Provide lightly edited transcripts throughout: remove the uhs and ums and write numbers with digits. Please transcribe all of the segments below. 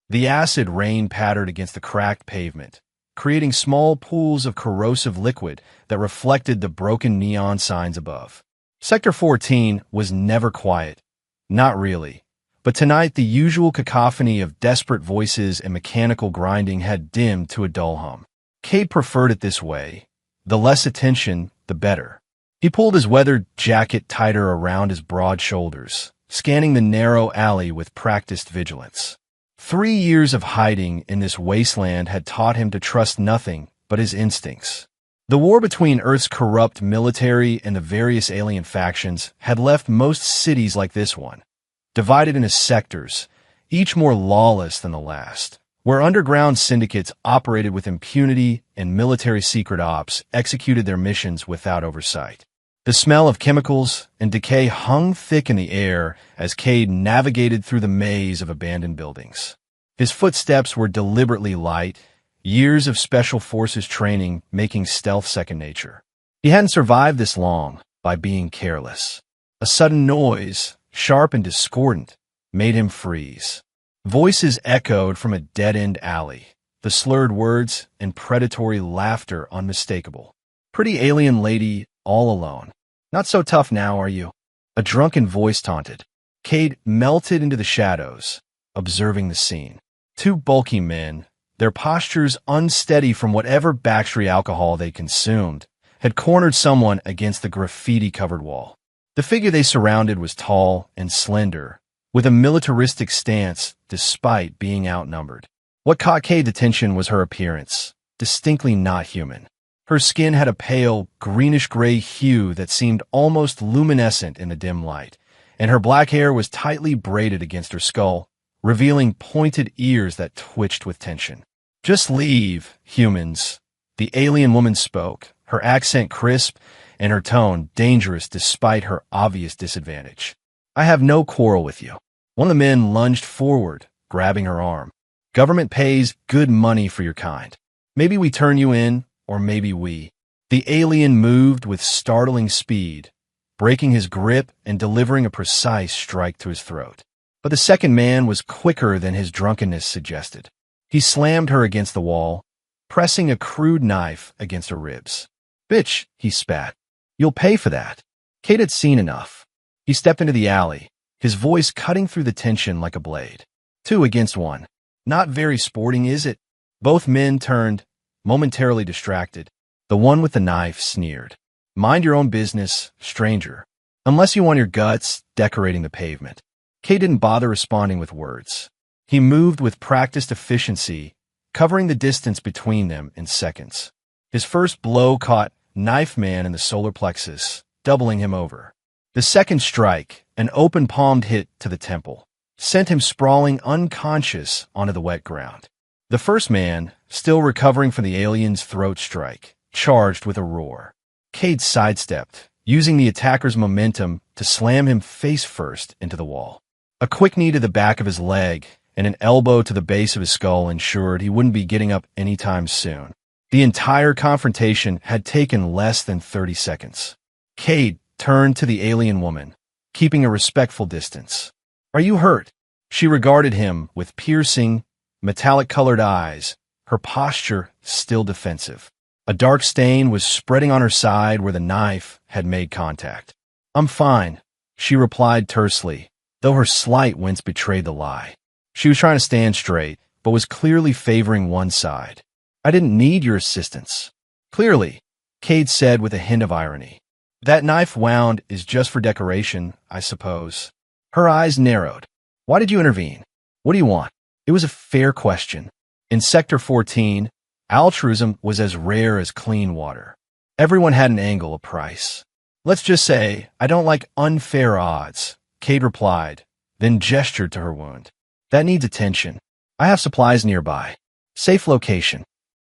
The acid rain pattered against the cracked pavement, creating small pools of corrosive liquid that reflected the broken neon signs above. Sector 14 was never quiet. Not really. But tonight the usual cacophony of desperate voices and mechanical grinding had dimmed to a dull hum. Cade preferred it this way. The less attention, the better. He pulled his weathered jacket tighter around his broad shoulders, scanning the narrow alley with practiced vigilance. 3 years of hiding in this wasteland had taught him to trust nothing but his instincts. The war between Earth's corrupt military and the various alien factions had left most cities like this one, divided into sectors, each more lawless than the last, where underground syndicates operated with impunity and military secret ops executed their missions without oversight. The smell of chemicals and decay hung thick in the air as Cade navigated through the maze of abandoned buildings. His footsteps were deliberately light, years of special forces training making stealth second nature. He hadn't survived this long by being careless. A sudden noise, sharp and discordant, made him freeze. Voices echoed from a dead-end alley, the slurred words and predatory laughter unmistakable. "Pretty alien lady, all alone. Not so tough now, are you?" A drunken voice taunted. Cade melted into the shadows, observing the scene. 2 bulky men, their postures unsteady from whatever Baxtry alcohol they consumed, had cornered someone against the graffiti-covered wall. The figure they surrounded was tall and slender, with a militaristic stance despite being outnumbered. What caught Cade's attention was her appearance, distinctly not human. Her skin had a pale, greenish-gray hue that seemed almost luminescent in the dim light, and her black hair was tightly braided against her skull, revealing pointed ears that twitched with tension. "Just leave, humans," the alien woman spoke, her accent crisp and her tone dangerous despite her obvious disadvantage. "I have no quarrel with you." One of the men lunged forward, grabbing her arm. "Government pays good money for your kind. Maybe we turn you in, or maybe we." The alien moved with startling speed, breaking his grip and delivering a precise strike to his throat. But the second man was quicker than his drunkenness suggested. He slammed her against the wall, pressing a crude knife against her ribs. "Bitch," he spat. "You'll pay for that." Cade had seen enough. He stepped into the alley, his voice cutting through the tension like a blade. 2 against 1. Not very sporting, is it? Both men turned, momentarily distracted. The one with the knife sneered. "Mind your own business, stranger. Unless you want your guts decorating the pavement." Cade didn't bother responding with words. He moved with practiced efficiency, covering the distance between them in seconds. His first blow caught Knife Man in the solar plexus, doubling him over. The second strike, an open-palmed hit to the temple, sent him sprawling unconscious onto the wet ground. The first man, still recovering from the alien's throat strike, charged with a roar. Cade sidestepped, using the attacker's momentum to slam him face first into the wall. A quick knee to the back of his leg and an elbow to the base of his skull ensured he wouldn't be getting up anytime soon. The entire confrontation had taken less than 30 seconds. Cade turned to the alien woman, keeping a respectful distance. "Are you hurt?" She regarded him with piercing, metallic-colored eyes, her posture still defensive. A dark stain was spreading on her side where the knife had made contact. "I'm fine," she replied tersely, though her slight wince betrayed the lie. She was trying to stand straight, but was clearly favoring one side. "I didn't need your assistance." "Clearly," Cade said with a hint of irony. "That knife wound is just for decoration, I suppose." Her eyes narrowed. "Why did you intervene? What do you want?" It was a fair question. In Sector 14, altruism was as rare as clean water. Everyone had an angle, a price. "Let's just say, I don't like unfair odds," Cade replied, then gestured to her wound. "That needs attention. I have supplies nearby. Safe location."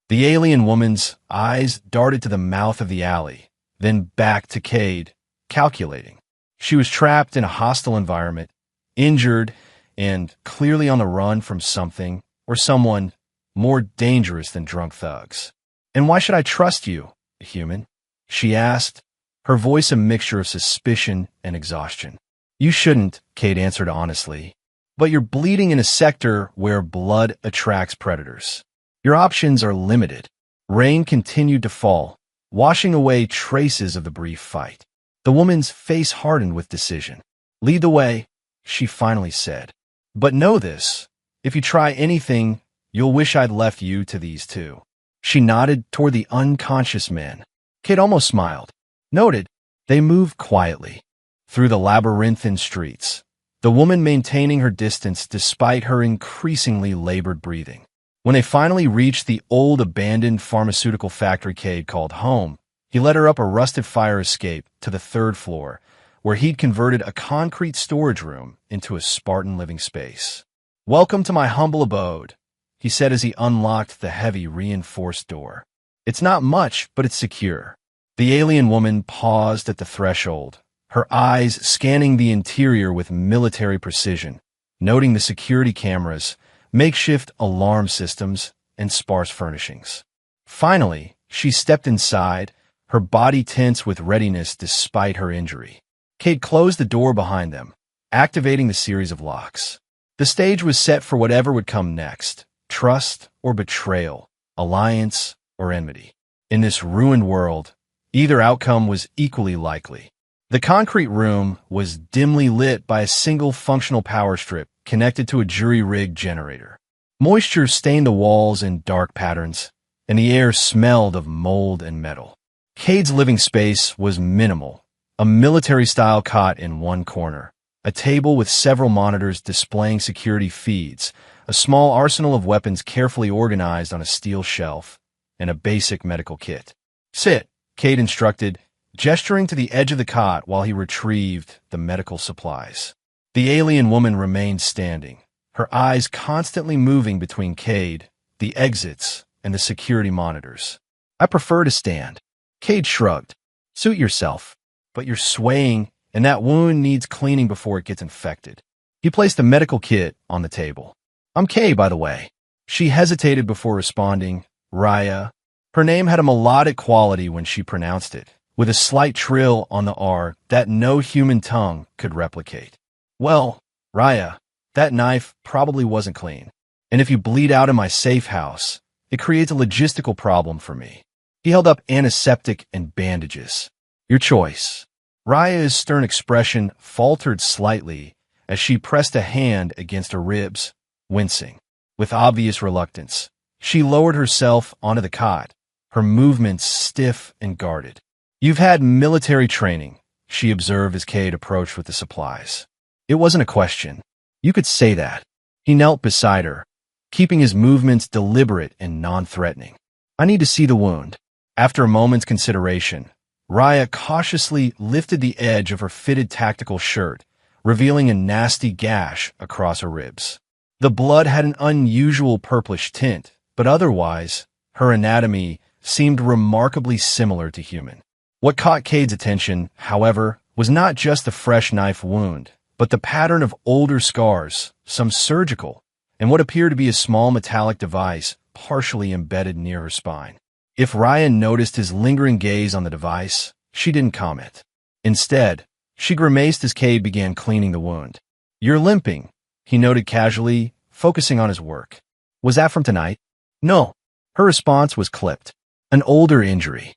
The alien woman's eyes darted to the mouth of the alley, then back to Cade, calculating. She was trapped in a hostile environment, injured, and clearly on the run from something or someone more dangerous than drunk thugs. "And why should I trust you, human?" she asked, her voice a mixture of suspicion and exhaustion. "You shouldn't," Cade answered honestly. but you're bleeding in a sector where blood attracts predators. Your options are limited. Rain continued to fall, washing away traces of the brief fight. The woman's face hardened with decision. "Lead the way," she finally said. "But know this, if you try anything, you'll wish I'd left you to these two." She nodded toward the unconscious men. Kate almost smiled. Noted, they moved quietly through the labyrinthine streets, the woman maintaining her distance despite her increasingly labored breathing. When they finally reached the old abandoned pharmaceutical factory Cade called home, he led her up a rusted fire escape to the third floor, where he'd converted a concrete storage room into a Spartan living space. "Welcome to my humble abode," he said as he unlocked the heavy reinforced door. "It's not much, but it's secure." The alien woman paused at the threshold, her eyes scanning the interior with military precision, noting the security cameras, makeshift alarm systems, and sparse furnishings. Finally, she stepped inside, her body tense with readiness despite her injury. Kate closed the door behind them, activating the series of locks. The stage was set for whatever would come next: trust or betrayal, alliance or enmity. In this ruined world, either outcome was equally likely. The concrete room was dimly lit by a single functional power strip connected to a jury-rigged generator. Moisture stained the walls in dark patterns, and the air smelled of mold and metal. Cade's living space was minimal: a military-style cot in one corner, a table with several monitors displaying security feeds, a small arsenal of weapons carefully organized on a steel shelf, and a basic medical kit. "Sit," Cade instructed, gesturing to the edge of the cot while he retrieved the medical supplies. The alien woman remained standing, her eyes constantly moving between Cade, the exits, and the security monitors. "I prefer to stand." Cade shrugged. "Suit yourself, but you're swaying, and that wound needs cleaning before it gets infected." He placed the medical kit on the table. "I'm Kay, by the way." She hesitated before responding. "Raya." Her name had a melodic quality when she pronounced it, with a slight trill on the R that no human tongue could replicate. "Well, Raya, that knife probably wasn't clean. And if you bleed out in my safe house, it creates a logistical problem for me." He held up antiseptic and bandages. "Your choice." Raya's stern expression faltered slightly as she pressed a hand against her ribs, wincing. With obvious reluctance, she lowered herself onto the cot, her movements stiff and guarded. "You've had military training," she observed as Cade approached with the supplies. It wasn't a question. You could say that. He knelt beside her, keeping his movements deliberate and non-threatening. "I need to see the wound." After a moment's consideration, Raya cautiously lifted the edge of her fitted tactical shirt, revealing a nasty gash across her ribs. The blood had an unusual purplish tint, but otherwise, her anatomy seemed remarkably similar to human. What caught Cade's attention, however, was not just the fresh knife wound, but the pattern of older scars, some surgical, and what appeared to be a small metallic device partially embedded near her spine. If Ryan noticed his lingering gaze on the device, she didn't comment. Instead, she grimaced as Cade began cleaning the wound. "You're limping," he noted casually, focusing on his work. "Was that from tonight?" "No." Her response was clipped. "An older injury."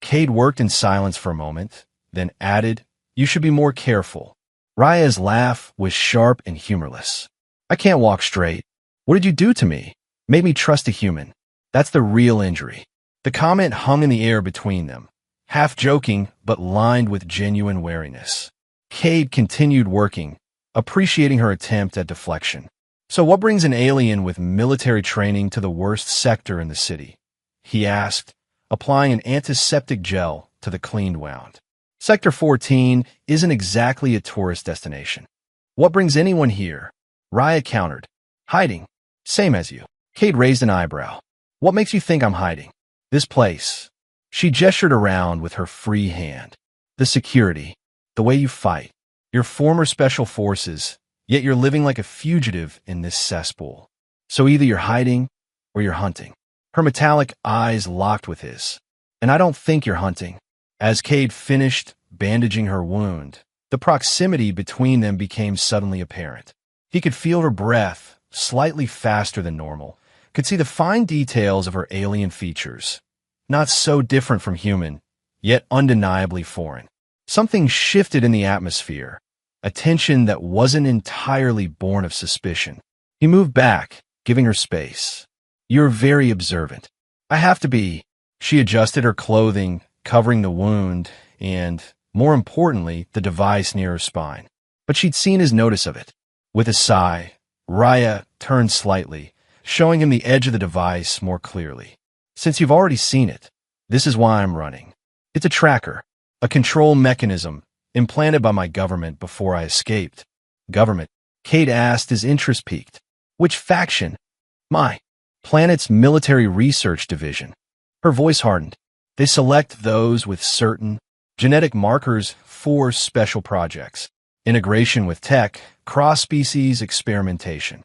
Cade worked in silence for a moment, then added, "You should be more careful." Raya's laugh was sharp and humorless. "I can't walk straight. What did you do to me? Made me trust a human. That's the real injury." The comment hung in the air between them, half joking but lined with genuine wariness. Cade continued working, appreciating her attempt at deflection. "So what brings an alien with military training to the worst sector in the city?" he asked, applying an antiseptic gel to the cleaned wound. "Sector 14 isn't exactly a tourist destination." "What brings anyone here?" Raya countered. "Hiding. Same as you." Cade raised an eyebrow. "What makes you think I'm hiding?" "This place." She gestured around with her free hand. "The security. The way you fight. You're former special forces, yet you're living like a fugitive in this cesspool. So either you're hiding or you're hunting." Her metallic eyes locked with his. "And I don't think you're hunting." As Cade finished bandaging her wound, the proximity between them became suddenly apparent. He could feel her breath, slightly faster than normal, could see the fine details of her alien features. Not so different from human, yet undeniably foreign. Something shifted in the atmosphere, a tension that wasn't entirely born of suspicion. He moved back, giving her space. "You're very observant." "I have to be." She adjusted her clothing, covering the wound and, more importantly, the device near her spine. But she'd seen his notice of it. With a sigh, Raya turned slightly, showing him the edge of the device more clearly. "Since you've already seen it, this is why I'm running. It's a tracker, a control mechanism implanted by my government before I escaped." "Government?" Cade asked, his interest piqued. "Which faction?" "My planet's military research division." Her voice hardened. "They select those with certain genetic markers for special projects. Integration with tech, cross-species experimentation."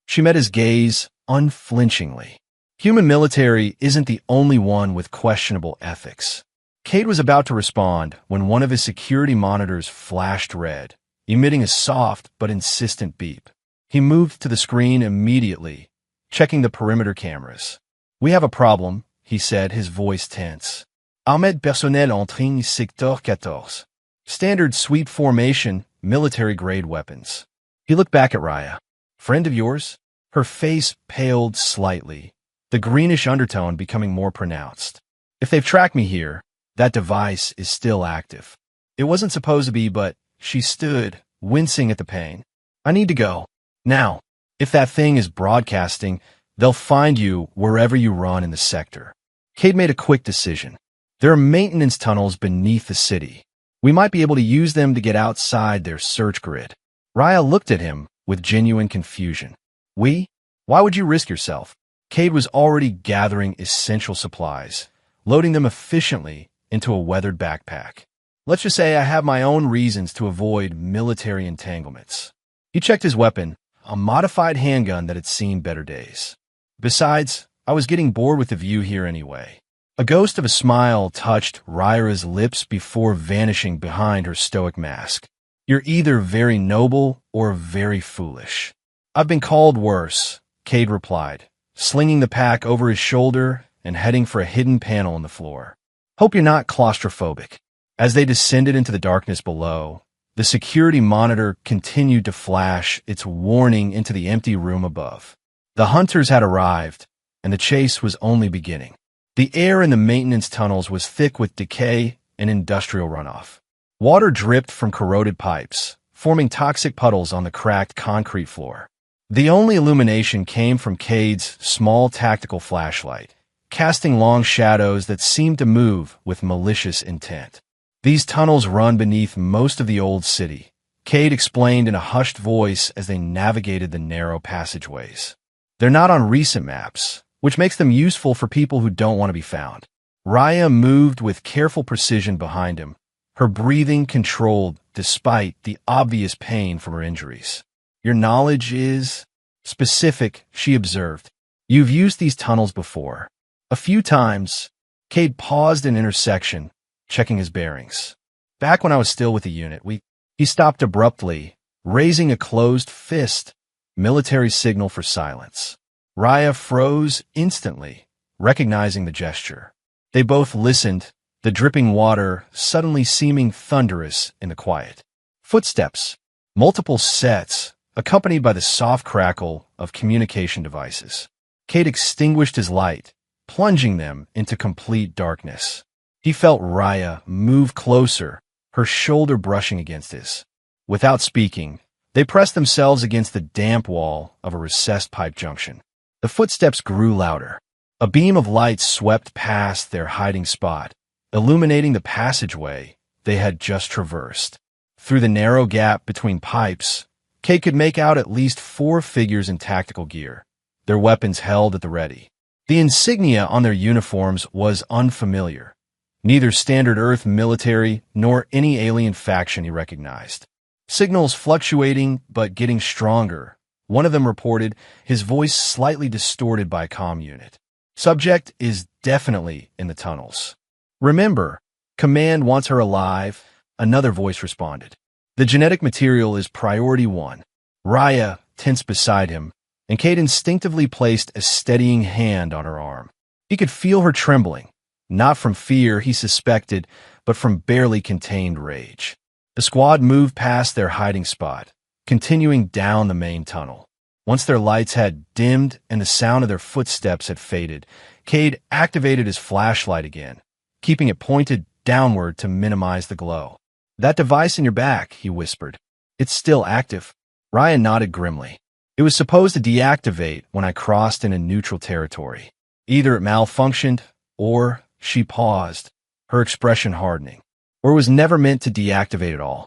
She met his gaze unflinchingly. Human military isn't the only one with questionable ethics. Cade was about to respond when one of his security monitors flashed red, emitting a soft but insistent beep. He moved to the screen immediately, checking the perimeter cameras. "We have a problem," he said, his voice tense. "Armée personnel entrée secteur 14. Standard sweep formation, military-grade weapons." He looked back at Raya. "Friend of yours?" Her face paled slightly, the greenish undertone becoming more pronounced. "If they've tracked me here, that device is still active." It wasn't supposed to be, but she stood, wincing at the pain. "I need to go. Now. If that thing is broadcasting, they'll find you wherever you run in the sector." Cade made a quick decision. "There are maintenance tunnels beneath the city. We might be able to use them to get outside their search grid." Raya looked at him with genuine confusion. "We? Why would you risk yourself?" Cade was already gathering essential supplies, loading them efficiently into a weathered backpack. "Let's just say I have my own reasons to avoid military entanglements." He checked his weapon, a modified handgun that had seen better days. "Besides, I was getting bored with the view here anyway." A ghost of a smile touched Raya's lips before vanishing behind her stoic mask. "You're either very noble or very foolish." "I've been called worse," Cade replied, slinging the pack over his shoulder and heading for a hidden panel in the floor. "Hope you're not claustrophobic." As they descended into the darkness below, the security monitor continued to flash its warning into the empty room above. The hunters had arrived, and the chase was only beginning. The air in the maintenance tunnels was thick with decay and industrial runoff. Water dripped from corroded pipes, forming toxic puddles on the cracked concrete floor. The only illumination came from Cade's small tactical flashlight, casting long shadows that seemed to move with malicious intent. "These tunnels run beneath most of the old city," Cade explained in a hushed voice as they navigated the narrow passageways. "They're not on recent maps, which makes them useful for people who don't want to be found." Raya moved with careful precision behind him, her breathing controlled despite the obvious pain from her injuries. "Your knowledge is specific," she observed. "You've used these tunnels before." "A few times." Cade paused in intersection, checking his bearings. "Back when I was still with the unit, He stopped abruptly, raising a closed fist, military signal for silence. Raya froze instantly, recognizing the gesture. They both listened, the dripping water suddenly seeming thunderous in the quiet. Footsteps, multiple sets, accompanied by the soft crackle of communication devices. Cade extinguished his light, plunging them into complete darkness. He felt Raya move closer, her shoulder brushing against his. Without speaking, they pressed themselves against the damp wall of a recessed pipe junction. The footsteps grew louder. A beam of light swept past their hiding spot, illuminating the passageway they had just traversed. Through the narrow gap between pipes, Cade could make out at least 4 figures in tactical gear, their weapons held at the ready. The insignia on their uniforms was unfamiliar. Neither standard Earth military nor any alien faction he recognized. Signals fluctuating but getting stronger. One of them reported, his voice slightly distorted by a comm unit. "Subject is definitely in the tunnels. Remember, Command wants her alive," another voice responded. "The genetic material is priority 1. Raya tense beside him, and Kate instinctively placed a steadying hand on her arm. He could feel her trembling, not from fear, he suspected, but from barely contained rage. The squad moved past their hiding spot, continuing down the main tunnel. Once their lights had dimmed and the sound of their footsteps had faded, Cade activated his flashlight again, keeping it pointed downward to minimize the glow. "That device in your back," he whispered. "It's still active." Ryan nodded grimly. "It was supposed to deactivate when I crossed into neutral territory. Either it malfunctioned, or..." She paused, her expression hardening. "Or it was never meant to deactivate at all.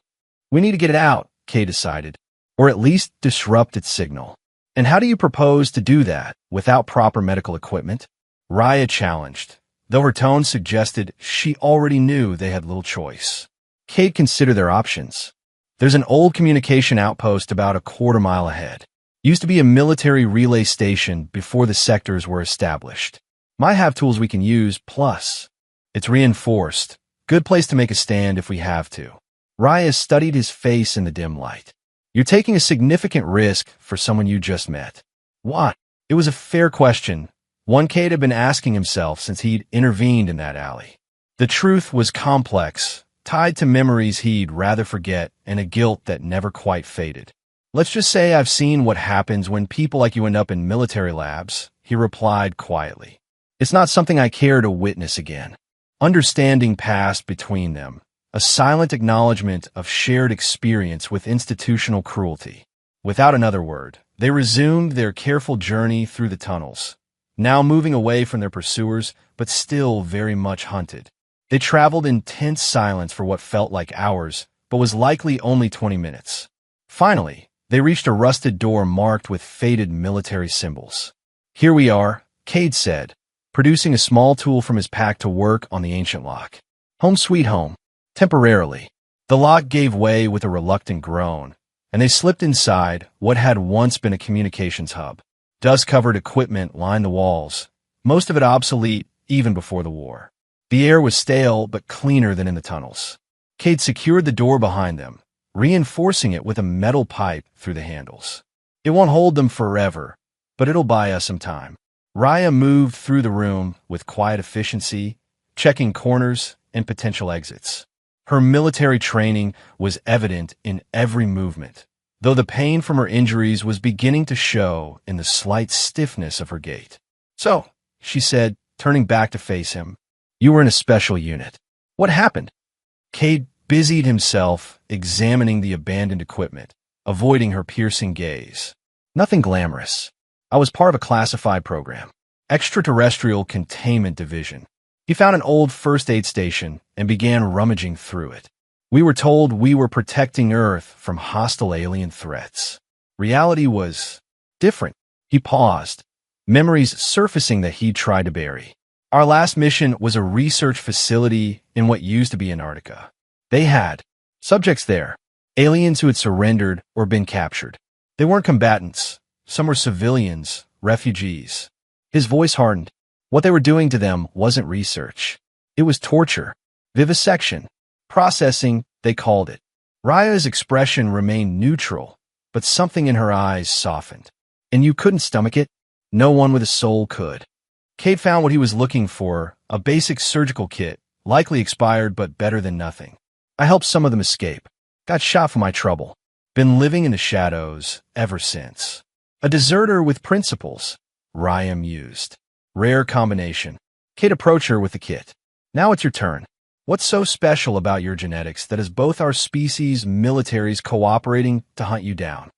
We need to get it out," Kay decided, "or at least disrupt its signal." "And how do you propose to do that without proper medical equipment?" Raya challenged, though her tone suggested she already knew they had little choice. Cade considered their options. "There's an old communication outpost about a quarter-mile ahead. Used to be a military relay station before the sectors were established. Might have tools we can use, plus it's reinforced. Good place to make a stand if we have to." Raya studied his face in the dim light. "You're taking a significant risk for someone you just met." "What?" It was a fair question, one Cade had been asking himself since he'd intervened in that alley. The truth was complex, tied to memories he'd rather forget and a guilt that never quite faded. "Let's just say I've seen what happens when people like you end up in military labs," he replied quietly. "It's not something I care to witness again." Understanding passed between them, a silent acknowledgement of shared experience with institutional cruelty. Without another word, they resumed their careful journey through the tunnels, now moving away from their pursuers, but still very much hunted. They traveled in tense silence for what felt like hours, but was likely only 20 minutes. Finally, they reached a rusted door marked with faded military symbols. "Here we are," Cade said, producing a small tool from his pack to work on the ancient lock. "Home sweet home." Temporarily, the lock gave way with a reluctant groan, and they slipped inside what had once been a communications hub. Dust-covered equipment lined the walls, most of it obsolete even before the war. The air was stale but cleaner than in the tunnels. Cade secured the door behind them, reinforcing it with a metal pipe through the handles. "It won't hold them forever, but it'll buy us some time." Raya moved through the room with quiet efficiency, checking corners and potential exits. Her military training was evident in every movement, though the pain from her injuries was beginning to show in the slight stiffness of her gait. "So," she said, turning back to face him, "you were in a special unit. What happened?" Cade busied himself examining the abandoned equipment, avoiding her piercing gaze. "Nothing glamorous. I was part of a classified program. Extraterrestrial Containment Division." He found an old first aid station and began rummaging through it. "We were told we were protecting Earth from hostile alien threats. Reality was different." He paused, memories surfacing that he'd tried to bury. "Our last mission was a research facility in what used to be Antarctica. They had subjects there, aliens who had surrendered or been captured. They weren't combatants. Some were civilians, refugees." His voice hardened. What they were doing to them wasn't research. It was torture. Vivisection. Processing, they called it. Raya's expression remained neutral, but something in her eyes softened. "And you couldn't stomach it?" "No one with a soul could." Cade found what he was looking for, a basic surgical kit, likely expired but better than nothing. "I helped some of them escape. Got shot for my trouble. Been living in the shadows ever since." "A deserter with principles," Raya mused. "Rare combination." Cade approached her with the kit. "Now it's your turn. What's so special about your genetics that has both our species' militaries cooperating to hunt you down?"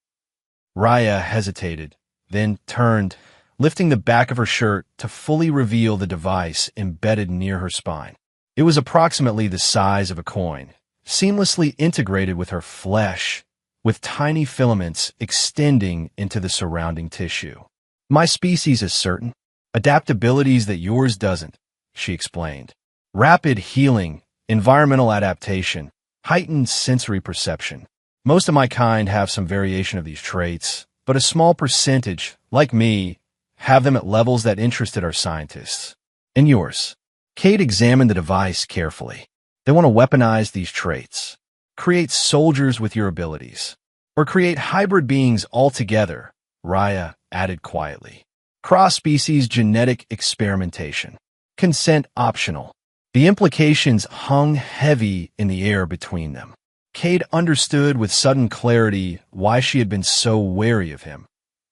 Raya hesitated, then turned, lifting the back of her shirt to fully reveal the device embedded near her spine. It was approximately the size of a coin, seamlessly integrated with her flesh, with tiny filaments extending into the surrounding tissue. "My species is certain. Adaptabilities that yours doesn't," she explained. "Rapid healing, environmental adaptation, heightened sensory perception. Most of my kind have some variation of these traits, but a small percentage, like me, have them at levels that interested our scientists. And yours?" Cade examined the device carefully. "They want to weaponize these traits. Create soldiers with your abilities. Or create hybrid beings altogether, Raya added quietly. Cross-species genetic experimentation. Consent optional. The implications hung heavy in the air between them. Cade understood with sudden clarity why she had been so wary of him,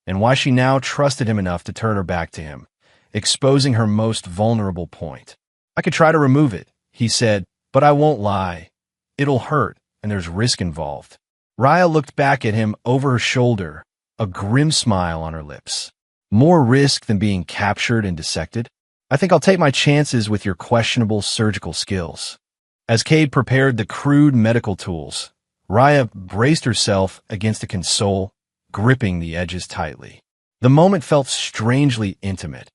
and why she now trusted him enough to turn her back to him, exposing her most vulnerable point. I could try to remove it, he said, but I won't lie. It'll hurt, and there's risk involved. Raya looked back at him over her shoulder, a grim smile on her lips. More risk than being captured and dissected? I think I'll take my chances with your questionable surgical skills. As Cade prepared the crude medical tools, Raya braced herself against a console, gripping the edges tightly. The moment felt strangely intimate,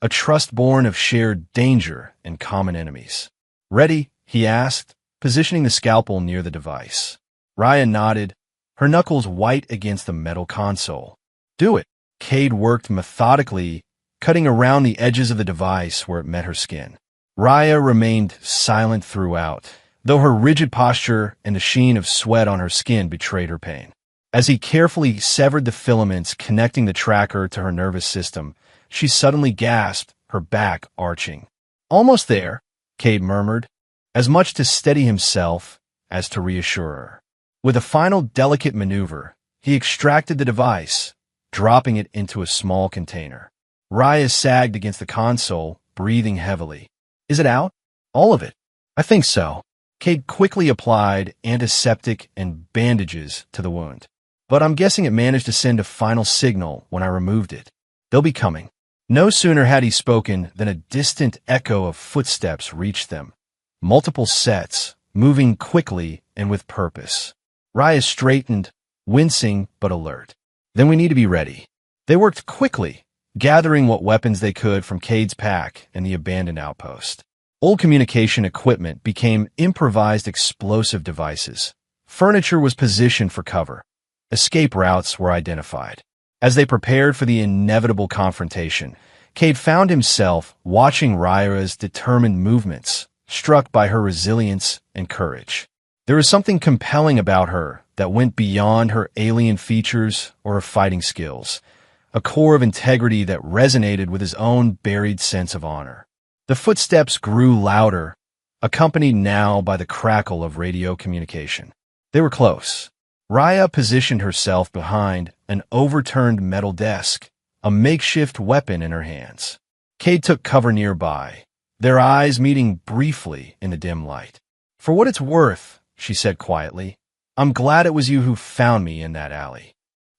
a trust born of shared danger and common enemies. Ready? He asked, positioning the scalpel near the device. Raya nodded, her knuckles white against the metal console. Do it. Cade worked methodically, cutting around the edges of the device where it met her skin. Raya remained silent throughout, though her rigid posture and the sheen of sweat on her skin betrayed her pain. As he carefully severed the filaments connecting the tracker to her nervous system, she suddenly gasped, her back arching. Almost there, Cade murmured, as much to steady himself as to reassure her. With a final delicate maneuver, he extracted the device, dropping it into a small container. Raya sagged against the console, breathing heavily. Is it out? All of it? I think so. Cade quickly applied antiseptic and bandages to the wound. But I'm guessing it managed to send a final signal when I removed it. They'll be coming. No sooner had he spoken than a distant echo of footsteps reached them. Multiple sets, moving quickly and with purpose. Raya straightened, wincing but alert. Then we need to be ready. They worked quickly, gathering what weapons they could from Cade's pack and the abandoned outpost. Old communication equipment became improvised explosive devices. Furniture was positioned for cover. Escape routes were identified. As they prepared for the inevitable confrontation, Cade found himself watching Raya's determined movements, struck by her resilience and courage. There was something compelling about her that went beyond her alien features or her fighting skills, a core of integrity that resonated with his own buried sense of honor. The footsteps grew louder, accompanied now by the crackle of radio communication. They were close. Raya positioned herself behind an overturned metal desk, a makeshift weapon in her hands. Cade took cover nearby, their eyes meeting briefly in the dim light. For what it's worth, she said quietly, I'm glad it was you who found me in that alley.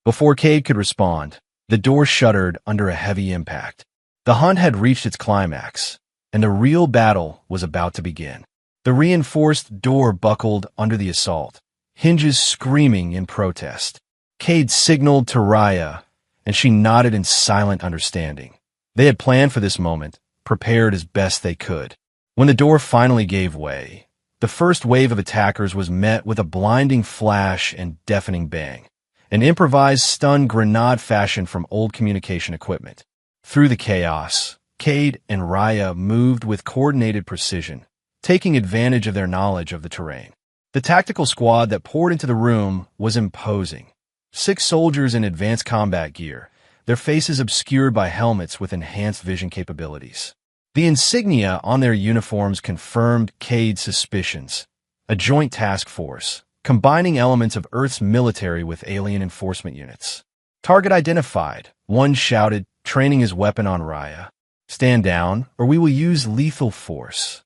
Before Cade could respond, the door shuddered under a heavy impact. The hunt had reached its climax, and the real battle was about to begin. The reinforced door buckled under the assault, hinges screaming in protest. Cade signaled to Raya, and she nodded in silent understanding. They had planned for this moment, prepared as best they could. When the door finally gave way, the first wave of attackers was met with a blinding flash and deafening bang, an improvised stun grenade fashioned from old communication equipment. Through the chaos, Cade and Raya moved with coordinated precision, taking advantage of their knowledge of the terrain. The tactical squad that poured into the room was imposing. 6 soldiers in advanced combat gear, their faces obscured by helmets with enhanced vision capabilities. The insignia on their uniforms confirmed Cade's suspicions. A joint task force, combining elements of Earth's military with alien enforcement units. Target identified, one shouted, training his weapon on Raya. Stand down, or we will use lethal force.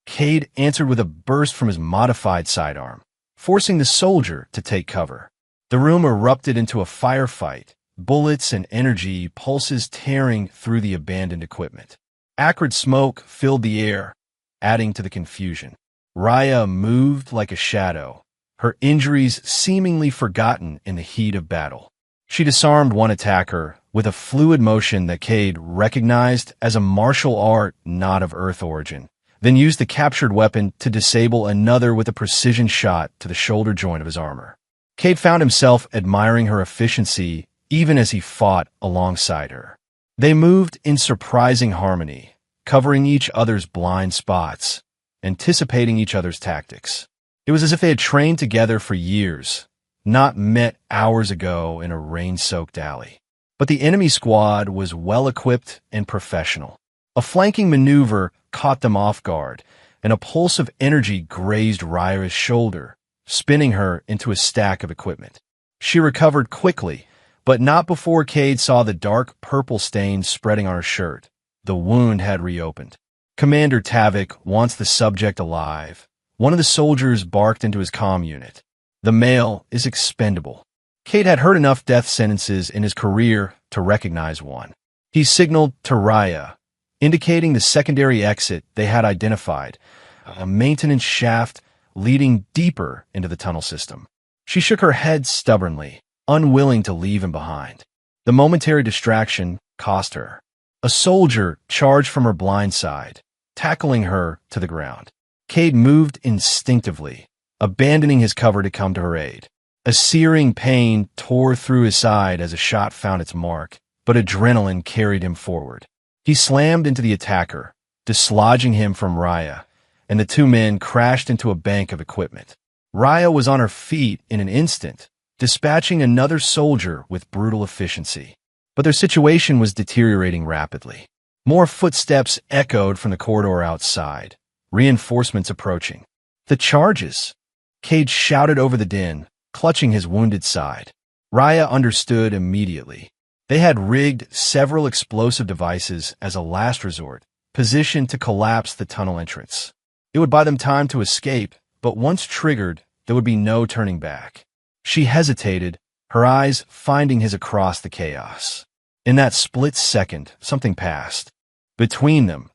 Cade answered with a burst from his modified sidearm, forcing the soldier to take cover. The room erupted into a firefight, bullets and energy pulses tearing through the abandoned equipment. Acrid smoke filled the air, adding to the confusion. Raya moved like a shadow, her injuries seemingly forgotten in the heat of battle. She disarmed one attacker with a fluid motion that Cade recognized as a martial art not of Earth origin, then used the captured weapon to disable another with a precision shot to the shoulder joint of his armor. Cade found himself admiring her efficiency even as he fought alongside her. They moved in surprising harmony, covering each other's blind spots, anticipating each other's tactics. It was as if they had trained together for years, not met hours ago in a rain-soaked alley. But the enemy squad was well-equipped and professional. A flanking maneuver caught them off guard, and a pulse of energy grazed Raya's shoulder, spinning her into a stack of equipment. She recovered quickly, but not before Cade saw the dark purple stain spreading on her shirt. The wound had reopened. "Commander Tavik wants the subject alive." One of the soldiers barked into his comm unit. "The male is expendable." Cade had heard enough death sentences in his career to recognize one. He signaled to Raya, indicating the secondary exit they had identified, a maintenance shaft leading deeper into the tunnel system. She shook her head stubbornly, unwilling to leave him behind. The momentary distraction cost her. A soldier charged from her blind side, tackling her to the ground. Cade moved instinctively, abandoning his cover to come to her aid. A searing pain tore through his side as a shot found its mark, but adrenaline carried him forward. He slammed into the attacker, dislodging him from Raya, and the two men crashed into a bank of equipment. Raya was on her feet in an instant, dispatching another soldier with brutal efficiency. But their situation was deteriorating rapidly. More footsteps echoed from the corridor outside, reinforcements approaching. "The charges!" Cade shouted over the din, clutching his wounded side. Raya understood immediately. They had rigged several explosive devices as a last resort, positioned to collapse the tunnel entrance. It would buy them time to escape, but once triggered, there would be no turning back. She hesitated, her eyes finding his across the chaos. In that split second, something passed. Between them,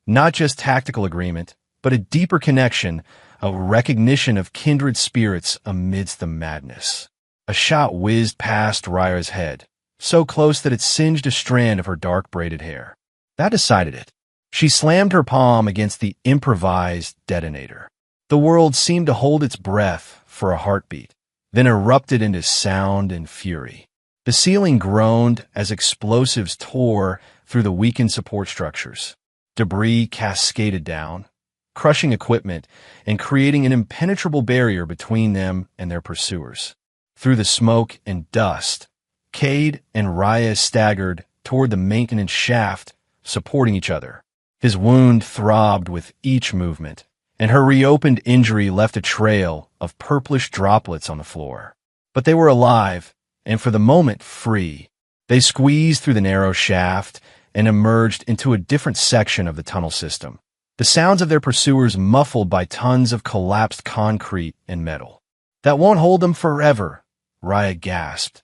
not just tactical agreement, but a deeper connection, a recognition of kindred spirits amidst the madness. A shot whizzed past Raya's head, so close that it singed a strand of her dark braided hair. That decided it. She slammed her palm against the improvised detonator. The world seemed to hold its breath for a heartbeat, then erupted into sound and fury. The ceiling groaned as explosives tore through the weakened support structures. Debris cascaded down, crushing equipment and creating an impenetrable barrier between them and their pursuers. Through the smoke and dust, Cade and Raya staggered toward the maintenance shaft, supporting each other. His wound throbbed with each movement, and her reopened injury left a trail of purplish droplets on the floor. But they were alive, and for the moment free. They squeezed through the narrow shaft and emerged into a different section of the tunnel system, the sounds of their pursuers muffled by tons of collapsed concrete and metal. "That won't hold them forever," Raya gasped,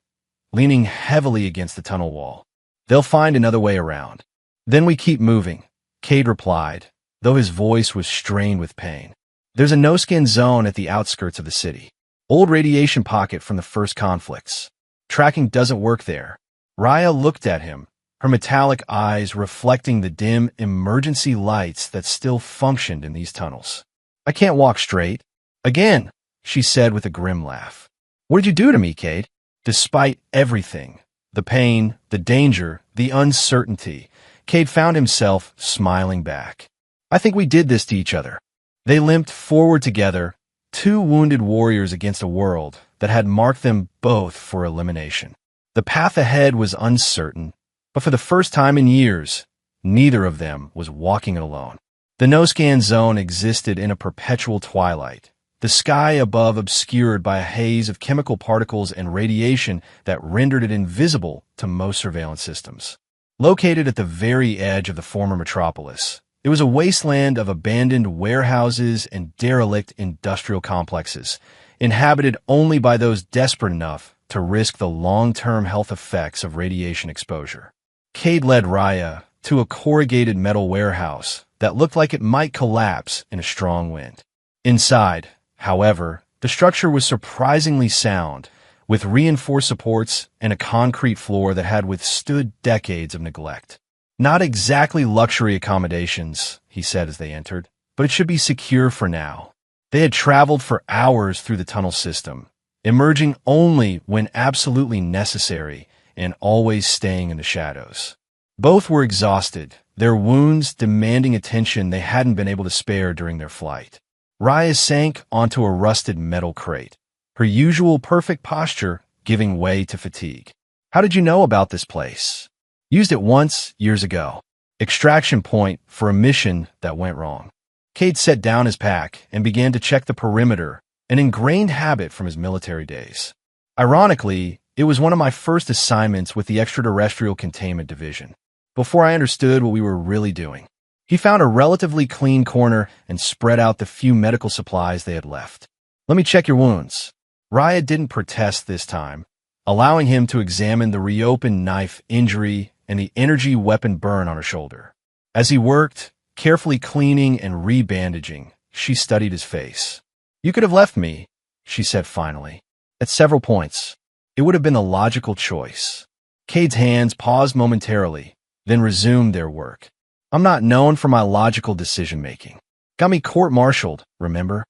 leaning heavily against the tunnel wall. "They'll find another way around." "Then we keep moving," Cade replied, though his voice was strained with pain. "There's a no-skin zone at the outskirts of the city. Old radiation pocket from the first conflicts. Tracking doesn't work there." Raya looked at him, her metallic eyes reflecting the dim emergency lights that still functioned in these tunnels. "I can't walk straight." "Again," she said with a grim laugh. "What did you do to me, Cade?" Despite everything, the pain, the danger, the uncertainty, Cade found himself smiling back. "I think we did this to each other." They limped forward together, two wounded warriors against a world that had marked them both for elimination. The path ahead was uncertain, but for the first time in years, neither of them was walking it alone. The no-scan zone existed in a perpetual twilight, the sky above obscured by a haze of chemical particles and radiation that rendered it invisible to most surveillance systems. Located at the very edge of the former metropolis, it was a wasteland of abandoned warehouses and derelict industrial complexes, inhabited only by those desperate enough to risk the long-term health effects of radiation exposure. Cade led Raya to a corrugated metal warehouse that looked like it might collapse in a strong wind. Inside, however, the structure was surprisingly sound, with reinforced supports and a concrete floor that had withstood decades of neglect. "Not exactly luxury accommodations," he said as they entered, "but it should be secure for now." They had traveled for hours through the tunnel system, emerging only when absolutely necessary and always staying in the shadows. Both were exhausted, their wounds demanding attention they hadn't been able to spare during their flight. Raya sank onto a rusted metal crate, her usual perfect posture giving way to fatigue. How did you know about this place? Used it once, years ago. Extraction point for a mission that went wrong. Cade set down his pack and began to check the perimeter, an ingrained habit from his military days. Ironically, it was one of my first assignments with the Extraterrestrial Containment Division. Before I understood what we were really doing, he found a relatively clean corner and spread out the few medical supplies they had left. Let me check your wounds. Raya didn't protest this time, allowing him to examine the reopened knife injury and the energy weapon burn on her shoulder. As he worked, carefully cleaning and rebandaging, she studied his face. You could have left me, she said finally. At several points, it would have been a logical choice. Cade's hands paused momentarily, then resumed their work. I'm not known for my logical decision-making. Got me court-martialed, remember?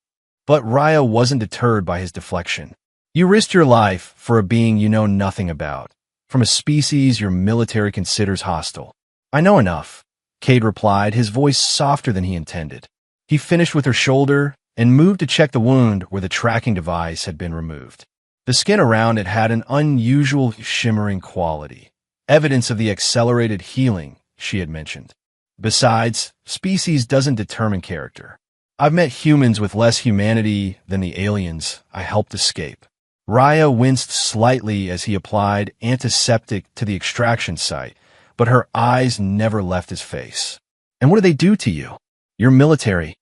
But Raya wasn't deterred by his deflection. You risked your life for a being you know nothing about, from a species your military considers hostile. I know enough, Cade replied, his voice softer than he intended. He finished with her shoulder and moved to check the wound where the tracking device had been removed. The skin around it had an unusual shimmering quality, evidence of the accelerated healing she had mentioned. Besides, species doesn't determine character. I've met humans with less humanity than the aliens I helped escape. Raya winced slightly as he applied antiseptic to the extraction site, but her eyes never left his face. And what do they do to you? You're military.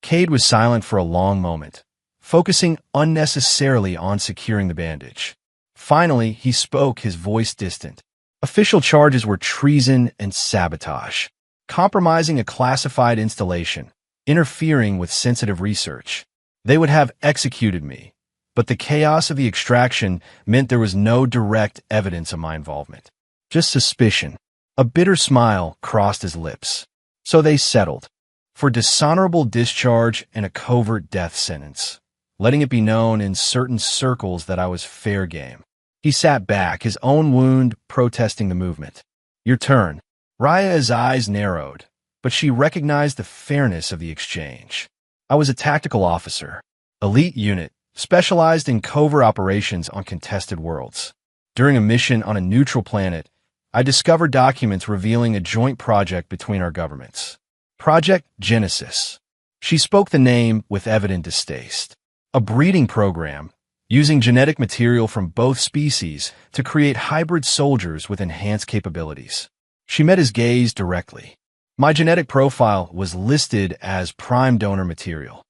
Cade was silent for a long moment, focusing unnecessarily on securing the bandage. Finally, he spoke, his voice distant. Official charges were treason and sabotage, compromising a classified installation, interfering with sensitive research. They would have executed me, but the chaos of the extraction meant there was no direct evidence of my involvement. Just suspicion. A bitter smile crossed his lips. So they settled for dishonorable discharge and a covert death sentence, letting it be known in certain circles that I was fair game. He sat back, his own wound protesting the movement. Your turn. Raya's eyes narrowed, but she recognized the fairness of the exchange. I was a tactical officer, elite unit, specialized in covert operations on contested worlds. During a mission on a neutral planet, I discovered documents revealing a joint project between our governments. Project Genesis. She spoke the name with evident distaste. A breeding program using genetic material from both species to create hybrid soldiers with enhanced capabilities. She met his gaze directly. My genetic profile was listed as prime donor material.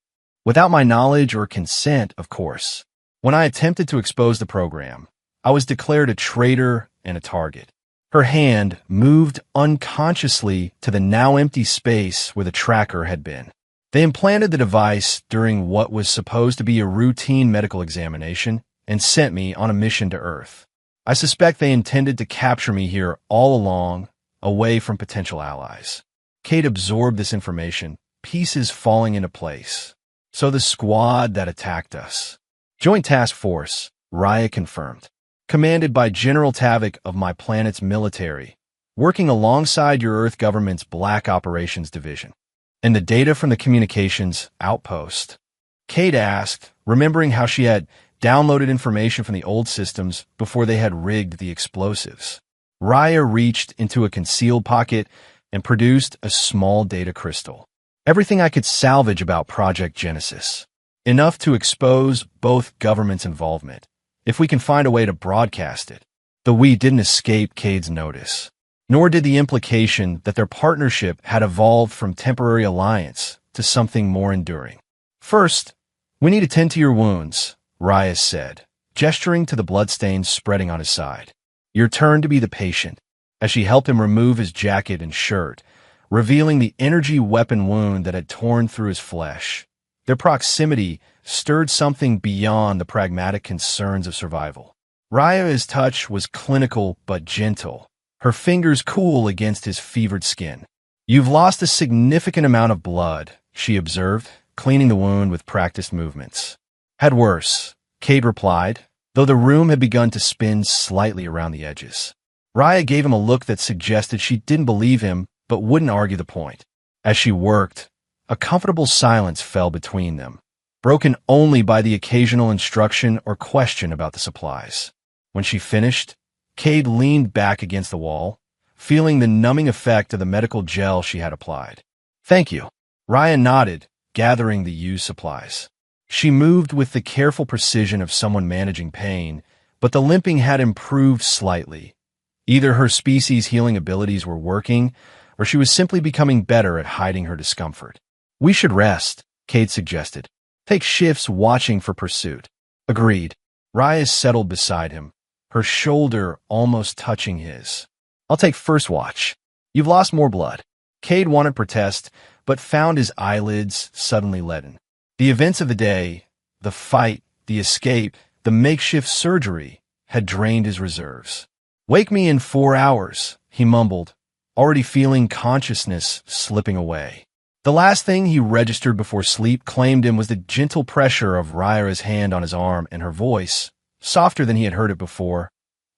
Without my knowledge or consent, of course. When I attempted to expose the program, I was declared a traitor and a target. Her hand moved unconsciously to the now empty space where the tracker had been. They implanted the device during what was supposed to be a routine medical examination and sent me on a mission to Earth. I suspect they intended to capture me here all along, away from potential allies. Cade absorbed this information, pieces falling into place. So the squad that attacked us. Joint Task Force, Raya confirmed. Commanded by General Tavik of my planet's military, working alongside your Earth government's Black Operations Division. And the data from the communications outpost? Cade asked, remembering how she had downloaded information from the old systems before they had rigged the explosives. Raya reached into a concealed pocket and produced a small data crystal. Everything I could salvage about Project Genesis. Enough to expose both governments' involvement, if we can find a way to broadcast it. The we didn't escape Cade's notice, nor did the implication that their partnership had evolved from temporary alliance to something more enduring. First, we need to tend to your wounds, Raya said, gesturing to the bloodstains spreading on his side. Your turn to be the patient, as she helped him remove his jacket and shirt, revealing the energy weapon wound that had torn through his flesh. Their proximity stirred something beyond the pragmatic concerns of survival. Raya's touch was clinical but gentle, her fingers cool against his fevered skin. You've lost a significant amount of blood, she observed, cleaning the wound with practiced movements. Had worse, Cade replied, though the room had begun to spin slightly around the edges. Raya gave him a look that suggested she didn't believe him but wouldn't argue the point. As she worked, a comfortable silence fell between them, broken only by the occasional instruction or question about the supplies. When she finished, Cade leaned back against the wall, feeling the numbing effect of the medical gel she had applied. "Thank you." Raya nodded, gathering the used supplies. She moved with the careful precision of someone managing pain, but the limping had improved slightly. Either her species' healing abilities were working, or she was simply becoming better at hiding her discomfort. "We should rest," Cade suggested. "Take shifts watching for pursuit." "Agreed." Raya settled beside him, her shoulder almost touching his. "I'll take first watch." "You've lost more blood." Cade wanted to protest, but found his eyelids suddenly leaden. The events of the day, the fight, the escape, the makeshift surgery, had drained his reserves. "Wake me in 4 hours," he mumbled, already feeling consciousness slipping away. The last thing he registered before sleep claimed him was the gentle pressure of Raya's hand on his arm and her voice, softer than he had heard it before.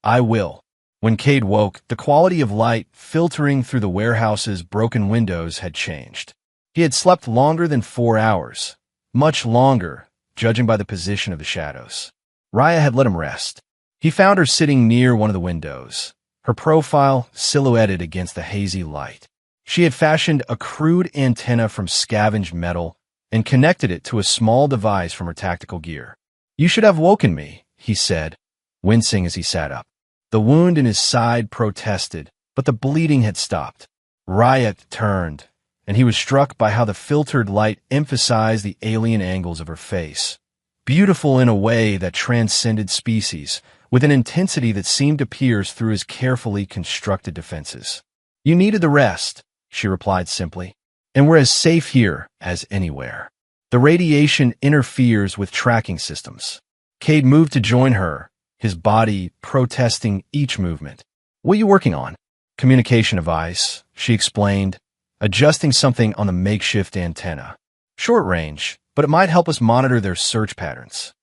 "I will." When Cade woke, the quality of light filtering through the warehouse's broken windows had changed. He had slept longer than 4 hours, much longer, judging by the position of the shadows. Raya had let him rest. He found her sitting near one of the windows, her profile silhouetted against the hazy light. She had fashioned a crude antenna from scavenged metal and connected it to a small device from her tactical gear. "You should have woken me," he said, wincing as he sat up. The wound in his side protested, but the bleeding had stopped. Raya turned, and he was struck by how the filtered light emphasized the alien angles of her face, beautiful in a way that transcended species, with an intensity that seemed to pierce through his carefully constructed defenses. "You needed the rest," she replied simply, "and we're as safe here as anywhere. The radiation interferes with tracking systems." Cade moved to join her, his body protesting each movement. "What are you working on?" "Communication device," she explained, adjusting something on the makeshift antenna. "Short range, but it might help us monitor their search patterns."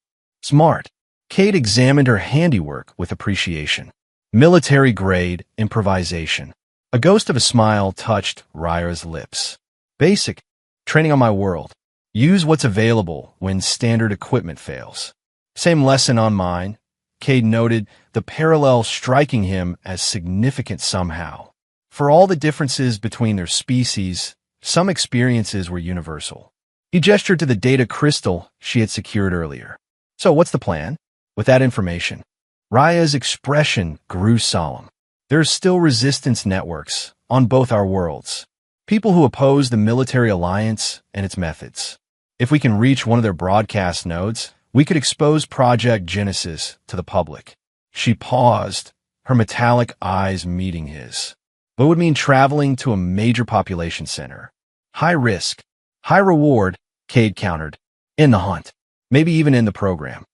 "Smart." Cade examined her handiwork with appreciation. Military-grade improvisation. A ghost of a smile touched Raya's lips. "Basic. Training on my world. Use what's available when standard equipment fails." "Same lesson on mine," Cade noted, the parallel striking him as significant somehow. For all the differences between their species, some experiences were universal. He gestured to the data crystal she had secured earlier. "So what's the plan?" With that information, Raya's expression grew solemn. "There are still resistance networks on both our worlds. People who oppose the military alliance and its methods. If we can reach one of their broadcast nodes, we could expose Project Genesis to the public." She paused, her metallic eyes meeting his. "But it would mean traveling to a major population center. High risk, high reward," Cade countered. "In the hunt. Maybe even in the program."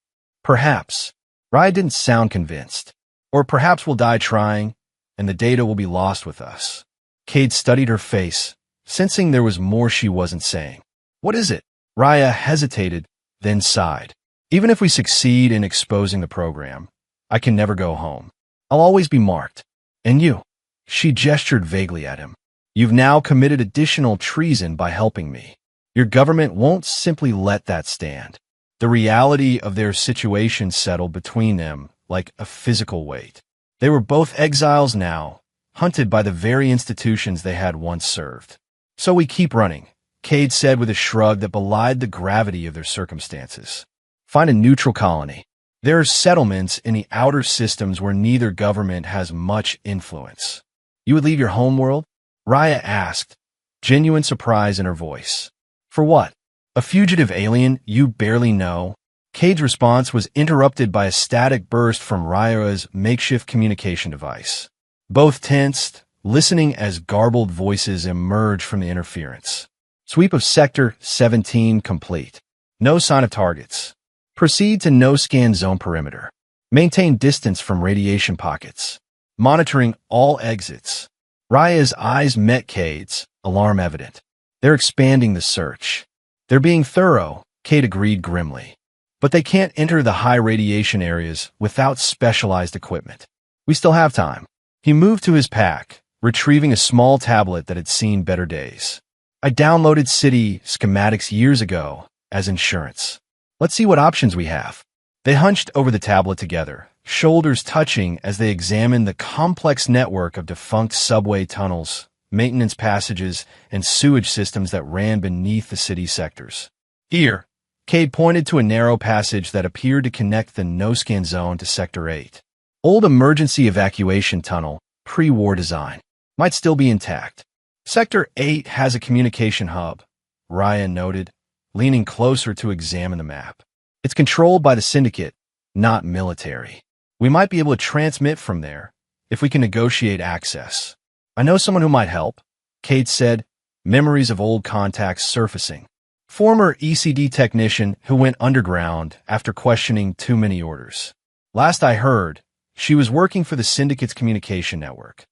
"Perhaps." Raya didn't sound convinced. "Or perhaps we'll die trying, and the data will be lost with us." Cade studied her face, sensing there was more she wasn't saying. "What is it?" Raya hesitated, then sighed. "Even if we succeed in exposing the program, I can never go home. I'll always be marked. And you?" She gestured vaguely at him. "You've now committed additional treason by helping me. Your government won't simply let that stand." The reality of their situation settled between them like a physical weight. They were both exiles now, hunted by the very institutions they had once served. "So we keep running," Cade said with a shrug that belied the gravity of their circumstances. "Find a neutral colony. There are settlements in the outer systems where neither government has much influence." "You would leave your homeworld?" Raya asked, genuine surprise in her voice. "For what? A fugitive alien you barely know?" Cade's response was interrupted by a static burst from Raya's makeshift communication device. Both tensed, listening as garbled voices emerged from the interference. "Sweep of Sector 17 complete. No sign of targets. Proceed to no-scan zone perimeter. Maintain distance from radiation pockets. Monitoring all exits." Raya's eyes met Cade's, alarm evident. "They're expanding the search. They're being thorough," Cade agreed grimly. "But they can't enter the high radiation areas without specialized equipment. We still have time." He moved to his pack, retrieving a small tablet that had seen better days. "I downloaded city schematics years ago," as insurance. Let's see what options we have. They hunched over the tablet together, shoulders touching as they examined the complex network of defunct subway tunnels, maintenance passages, and sewage systems that ran beneath the city sectors. Here, Cade pointed to a narrow passage that appeared to connect the no-scan zone to Sector 8. Old emergency evacuation tunnel, pre-war design, might still be intact. Sector 8 has a communication hub, Ryan noted, leaning closer to examine the map. It's controlled by the Syndicate, not military. We might be able to transmit from there, if we can negotiate access. I know someone who might help, Cade said, memories of old contacts surfacing. Former ECD technician who went underground after questioning too many orders. Last I heard, she was working for the Syndicate's communication network.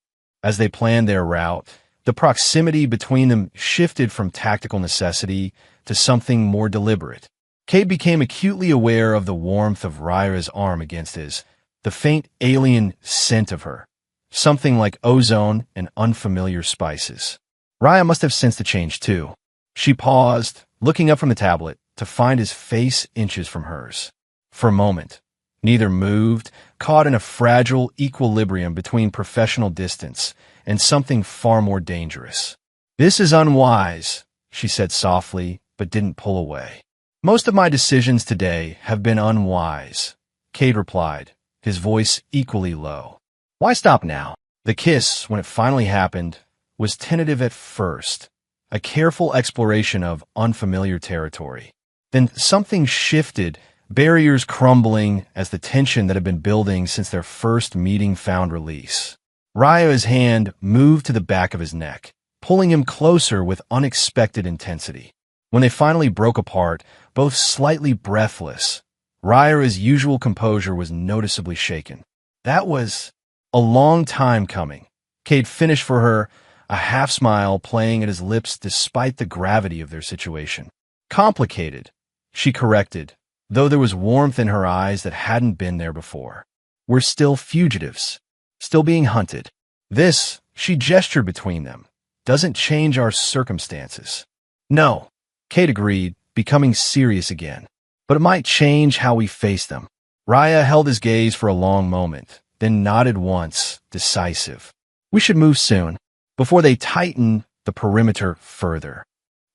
As they planned their route, the proximity between them shifted from tactical necessity to something more deliberate. Cade became acutely aware of the warmth of Raya's arm against his, the faint alien scent of her, something like ozone and unfamiliar spices. Raya must have sensed the change too. She paused, looking up from the tablet, to find his face inches from hers. For a moment, neither moved, caught in a fragile equilibrium between professional distance and something far more dangerous. This is unwise, she said softly, but didn't pull away. Most of my decisions today have been unwise, Cade replied, his voice equally low. Why stop now? The kiss, when it finally happened, was tentative at first, a careful exploration of unfamiliar territory. Then something shifted, barriers crumbling as the tension that had been building since their first meeting found release. Raya's hand moved to the back of his neck, pulling him closer with unexpected intensity. When they finally broke apart, both slightly breathless, Raya's usual composure was noticeably shaken. That was a long time coming. Cade finished for her, a half-smile playing at his lips despite the gravity of their situation. Complicated, she corrected, though there was warmth in her eyes that hadn't been there before. We're still fugitives, still being hunted. This, she gestured between them, doesn't change our circumstances. No, Cade agreed, becoming serious again. But it might change how we face them. Raya held his gaze for a long moment, then nodded once, decisive. We should move soon, before they tighten the perimeter further.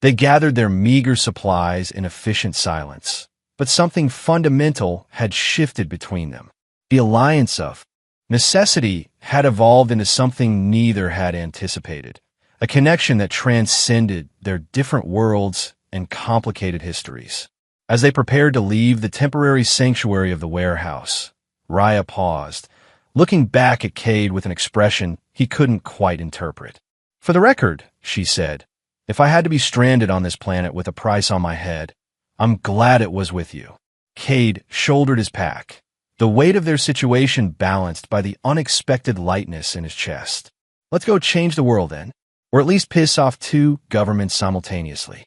They gathered their meager supplies in efficient silence, but something fundamental had shifted between them. The alliance of necessity had evolved into something neither had anticipated, a connection that transcended their different worlds and complicated histories. As they prepared to leave the temporary sanctuary of the warehouse, Raya paused, looking back at Cade with an expression he couldn't quite interpret. For the record, she said, if I had to be stranded on this planet with a price on my head, I'm glad it was with you. Cade shouldered his pack, the weight of their situation balanced by the unexpected lightness in his chest. Let's go change the world then, or at least piss off two governments simultaneously.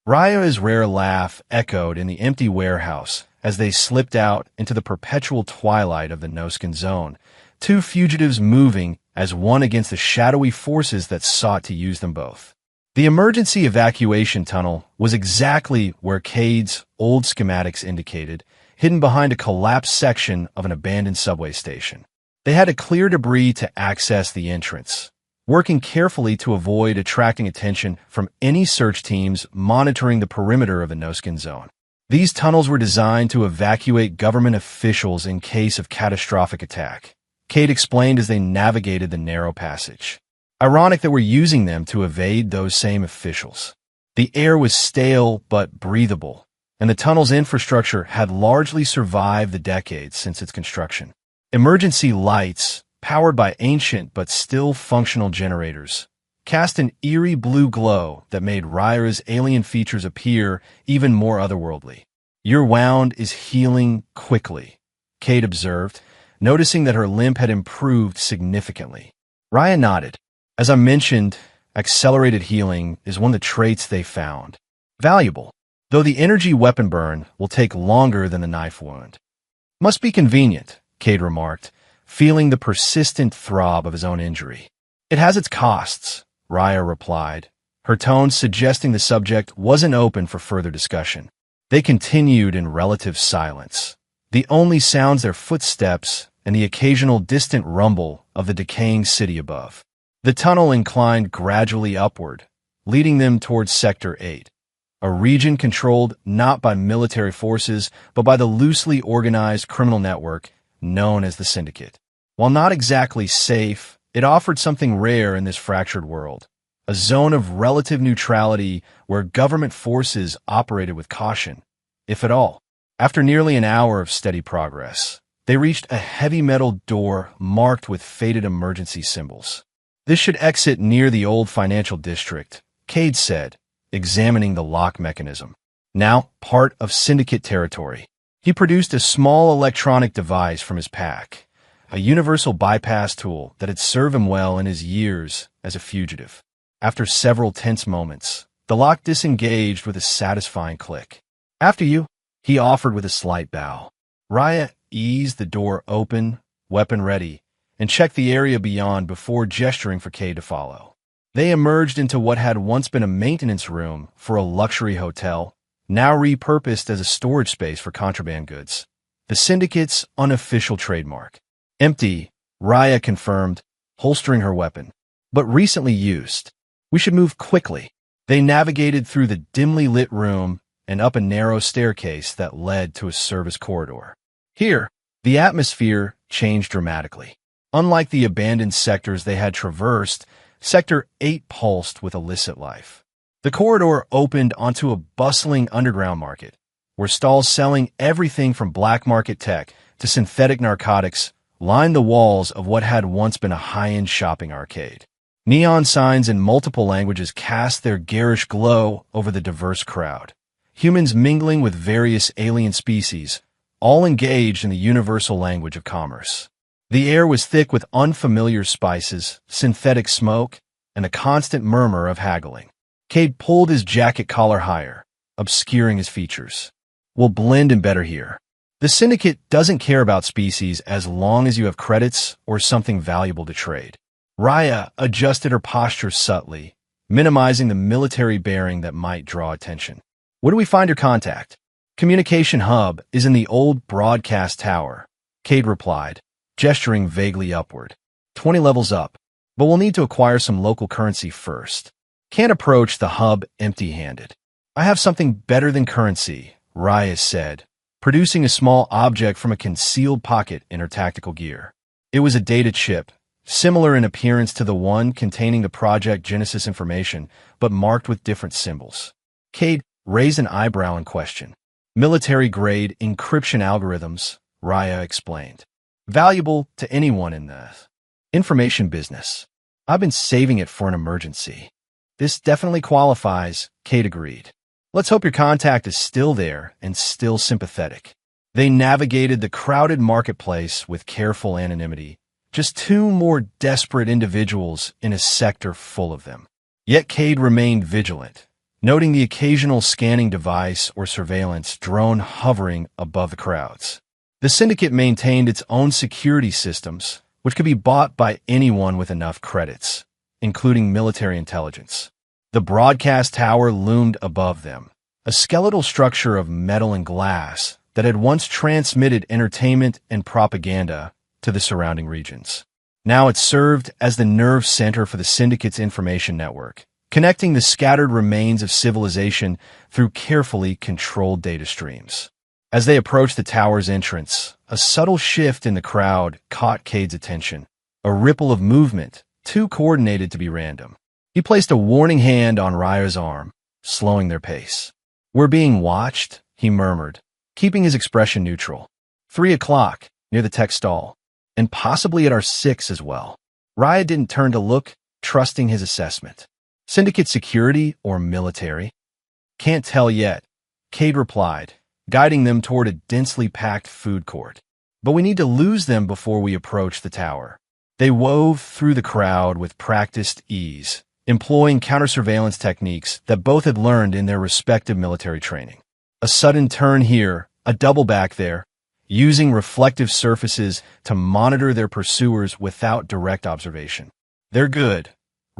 Raya's rare laugh echoed in the empty warehouse as they slipped out into the perpetual twilight of the no-scan zone, two fugitives moving as one against the shadowy forces that sought to use them both. The emergency evacuation tunnel was exactly where Cade's old schematics indicated, hidden behind a collapsed section of an abandoned subway station. They had to clear debris to access the entrance, working carefully to avoid attracting attention from any search teams monitoring the perimeter of the no-scan zone. These tunnels were designed to evacuate government officials in case of catastrophic attack, Cade explained as they navigated the narrow passage. Ironic that we're using them to evade those same officials. The air was stale but breathable, and the tunnel's infrastructure had largely survived the decades since its construction. Emergency lights, powered by ancient but still functional generators, cast an eerie blue glow that made Raya's alien features appear even more otherworldly. Your wound is healing quickly, Cade observed, noticing that her limp had improved significantly. Raya nodded. As I mentioned, accelerated healing is one of the traits they found. Valuable, though the energy weapon burn will take longer than the knife wound. Must be convenient, Cade remarked, feeling the persistent throb of his own injury. It has its costs, Raya replied, her tone suggesting the subject wasn't open for further discussion. They continued in relative silence. The only sounds their footsteps and the occasional distant rumble of the decaying city above. The tunnel inclined gradually upward, leading them towards Sector 8, a region controlled not by military forces but by the loosely organized criminal network known as the Syndicate. While not exactly safe, it offered something rare in this fractured world, a zone of relative neutrality where government forces operated with caution, if at all. After nearly an hour of steady progress, they reached a heavy metal door marked with faded emergency symbols. This should exit near the old financial district, Cade said, examining the lock mechanism. Now part of Syndicate territory. He produced a small electronic device from his pack, a universal bypass tool that had served him well in his years as a fugitive. After several tense moments, the lock disengaged with a satisfying click. "After you," he offered with a slight bow. Raya eased the door open, weapon ready, and checked the area beyond before gesturing for Cade to follow. They emerged into what had once been a maintenance room for a luxury hotel, now repurposed as a storage space for contraband goods. The Syndicate's unofficial trademark. "Empty," Raya confirmed, holstering her weapon. "But recently used. We should move quickly." They navigated through the dimly lit room and up a narrow staircase that led to a service corridor. Here, the atmosphere changed dramatically. Unlike the abandoned sectors they had traversed, Sector 8 pulsed with illicit life. The corridor opened onto a bustling underground market, where stalls selling everything from black market tech to synthetic narcotics lined the walls of what had once been a high-end shopping arcade. Neon signs in multiple languages cast their garish glow over the diverse crowd. Humans mingling with various alien species, all engaged in the universal language of commerce. The air was thick with unfamiliar spices, synthetic smoke, and a constant murmur of haggling. Cade pulled his jacket collar higher, obscuring his features. "We'll blend in better here. The Syndicate doesn't care about species as long as you have credits or something valuable to trade." Raya adjusted her posture subtly, minimizing the military bearing that might draw attention. "Where do we find your contact?" "Communication hub is in the old broadcast tower," Cade replied, gesturing vaguely upward. 20 levels up, but we'll need to acquire some local currency first. Can't approach the hub empty-handed." "I have something better than currency," Raya said, producing a small object from a concealed pocket in her tactical gear. It was a data chip, similar in appearance to the one containing the Project Genesis information, but marked with different symbols. Cade raised an eyebrow in question. "Military-grade encryption algorithms," Raya explained. "Valuable to anyone in the information business. I've been saving it for an emergency." "This definitely qualifies," Cade agreed. "Let's hope your contact is still there and still sympathetic." They navigated the crowded marketplace with careful anonymity, just two more desperate individuals in a sector full of them. Yet Cade remained vigilant, noting the occasional scanning device or surveillance drone hovering above the crowds. The Syndicate maintained its own security systems, which could be bought by anyone with enough credits, including military intelligence. The broadcast tower loomed above them, a skeletal structure of metal and glass that had once transmitted entertainment and propaganda to the surrounding regions. Now it served as the nerve center for the Syndicate's information network, connecting the scattered remains of civilization through carefully controlled data streams. As they approached the tower's entrance, a subtle shift in the crowd caught Cade's attention, a ripple of movement, too coordinated to be random. He placed a warning hand on Raya's arm, slowing their pace. "We're being watched," he murmured, keeping his expression neutral. 3 o'clock, near the tech stall, and possibly at our 6 as well. Raya didn't turn to look, trusting his assessment. "Syndicate security or military?" "Can't tell yet," Cade replied, guiding them toward a densely packed food court. "But we need to lose them before we approach the tower." They wove through the crowd with practiced ease, employing counter-surveillance techniques that both had learned in their respective military training. A sudden turn here, a double back there, using reflective surfaces to monitor their pursuers without direct observation. "They're good,"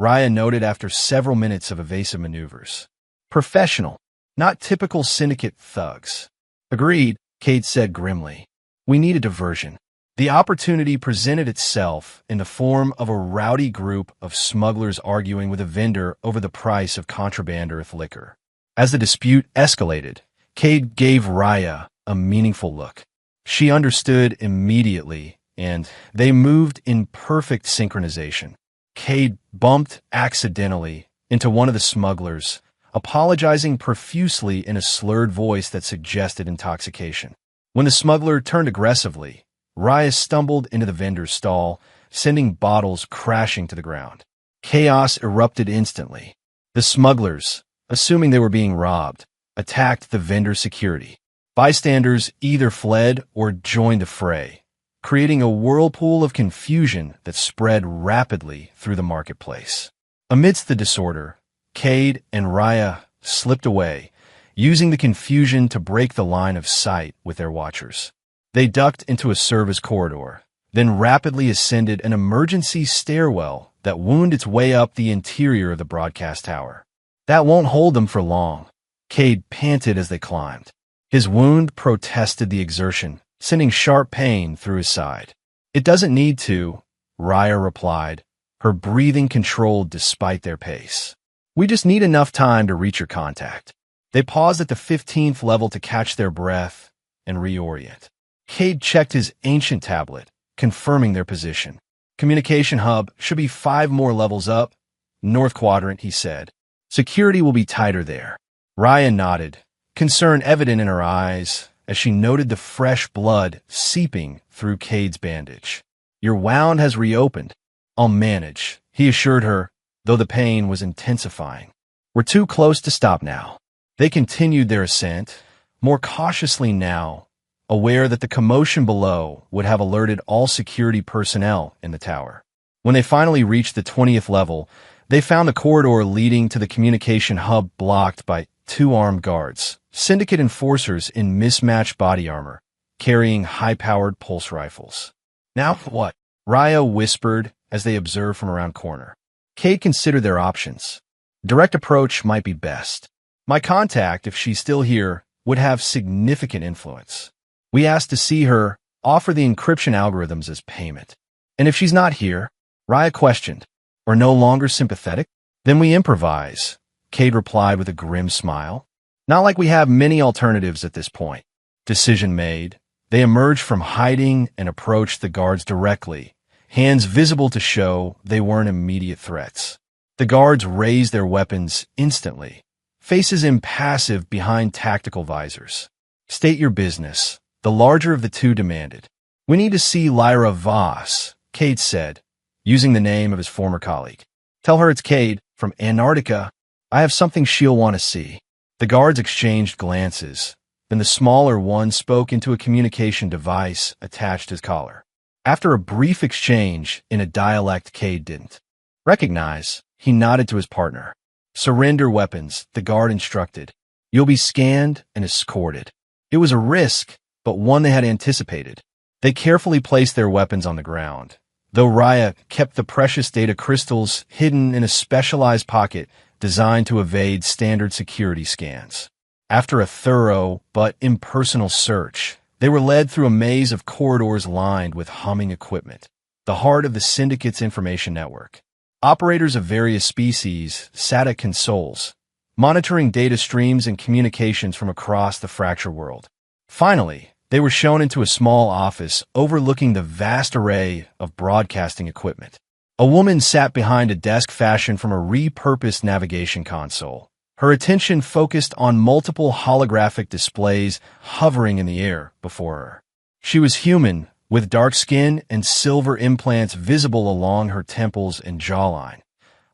Raya noted after several minutes of evasive maneuvers. "Professional." Not typical syndicate thugs. Agreed, Cade said grimly. We need a diversion. The opportunity presented itself in the form of a rowdy group of smugglers arguing with a vendor over the price of contraband earth liquor. As the dispute escalated, Cade gave Raya a meaningful look. She understood immediately, and they moved in perfect synchronization. Cade bumped accidentally into one of the smugglers, apologizing profusely in a slurred voice that suggested intoxication. When the smuggler turned aggressively, Raya stumbled into the vendor's stall, sending bottles crashing to the ground. Chaos erupted instantly. The smugglers, assuming they were being robbed, attacked the vendor's security. Bystanders either fled or joined the fray, creating a whirlpool of confusion that spread rapidly through the marketplace. Amidst the disorder, Cade and Raya slipped away, using the confusion to break the line of sight with their watchers. They ducked into a service corridor, then rapidly ascended an emergency stairwell that wound its way up the interior of the broadcast tower. That won't hold them for long, Cade panted as they climbed. His wound protested the exertion, sending sharp pain through his side. It doesn't need to, Raya replied, her breathing controlled despite their pace. We just need enough time to reach your contact. They paused at the 15th level to catch their breath and reorient. Cade checked his ancient tablet, confirming their position. Communication hub should be 5 more levels up. North quadrant, he said. Security will be tighter there. Raya nodded, concern evident in her eyes as she noted the fresh blood seeping through Cade's bandage. Your wound has reopened. I'll manage, he assured her, though the pain was intensifying. We're too close to stop now. They continued their ascent, more cautiously now, aware that the commotion below would have alerted all security personnel in the tower. When they finally reached the 20th level, they found the corridor leading to the communication hub blocked by 2 armed guards, syndicate enforcers in mismatched body armor, carrying high-powered pulse rifles. Now what? Raya whispered as they observed from around corner. Cade considered their options. Direct approach might be best. My contact, if she's still here, would have significant influence. We asked to see her, offer the encryption algorithms as payment. And if she's not here, Raya questioned, or no longer sympathetic, then we improvise, Cade replied with a grim smile. Not like we have many alternatives at this point. Decision made. They emerged from hiding and approached the guards directly, hands visible to show they weren't immediate threats. The guards raised their weapons instantly, faces impassive behind tactical visors. State your business, the larger of the two demanded. We need to see Lyra Voss, Cade said, using the name of his former colleague. Tell her it's Cade, from Antarctica. I have something she'll want to see. The guards exchanged glances. Then the smaller one spoke into a communication device attached to his collar. After a brief exchange in a dialect Cade didn't recognize, he nodded to his partner. Surrender weapons, the guard instructed. You'll be scanned and escorted. It was a risk, but one they had anticipated. They carefully placed their weapons on the ground, though Raya kept the precious data crystals hidden in a specialized pocket designed to evade standard security scans. After a thorough but impersonal search, they were led through a maze of corridors lined with humming equipment, the heart of the Syndicate's information network. Operators of various species sat at consoles, monitoring data streams and communications from across the fractured world. Finally, they were shown into a small office overlooking the vast array of broadcasting equipment. A woman sat behind a desk fashioned from a repurposed navigation console, her attention focused on multiple holographic displays hovering in the air before her. She was human, with dark skin and silver implants visible along her temples and jawline,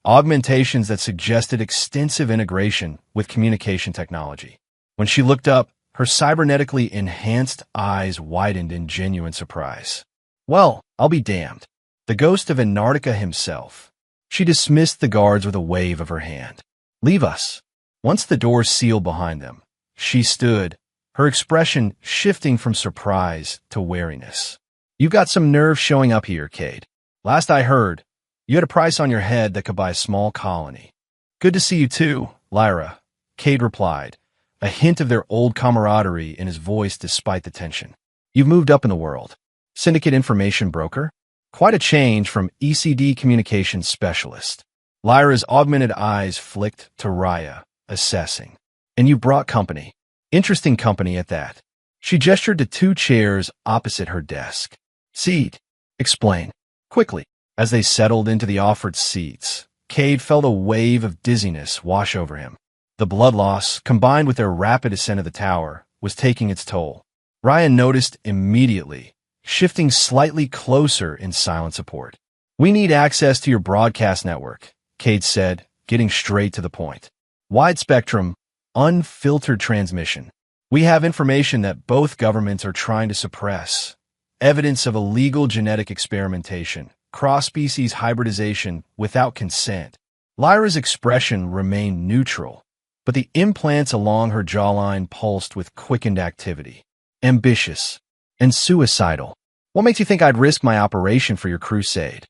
augmentations that suggested extensive integration with communication technology. When she looked up, her cybernetically enhanced eyes widened in genuine surprise. Well, I'll be damned. The ghost of Antarctica himself. She dismissed the guards with a wave of her hand. Leave us. Once the doors sealed behind them, she stood, her expression shifting from surprise to wariness. You've got some nerve showing up here, Cade. Last I heard, you had a price on your head that could buy a small colony. Good to see you too, Lyra, Cade replied, a hint of their old camaraderie in his voice despite the tension. You've moved up in the world. Syndicate information broker? Quite a change from ECD communications specialist. Lyra's augmented eyes flicked to Raya, assessing. And you brought company. Interesting company at that. She gestured to two chairs opposite her desk. Seat. Explain. Quickly. As they settled into the offered seats, Cade felt a wave of dizziness wash over him. The blood loss, combined with their rapid ascent of the tower, was taking its toll. Ryan noticed immediately, shifting slightly closer in silent support. We need access to your broadcast network, Cade said, getting straight to the point. Wide spectrum, unfiltered transmission. We have information that both governments are trying to suppress. Evidence of illegal genetic experimentation, cross-species hybridization without consent. Lyra's expression remained neutral, but the implants along her jawline pulsed with quickened activity. Ambitious and suicidal. What makes you think I'd risk my operation for your crusade?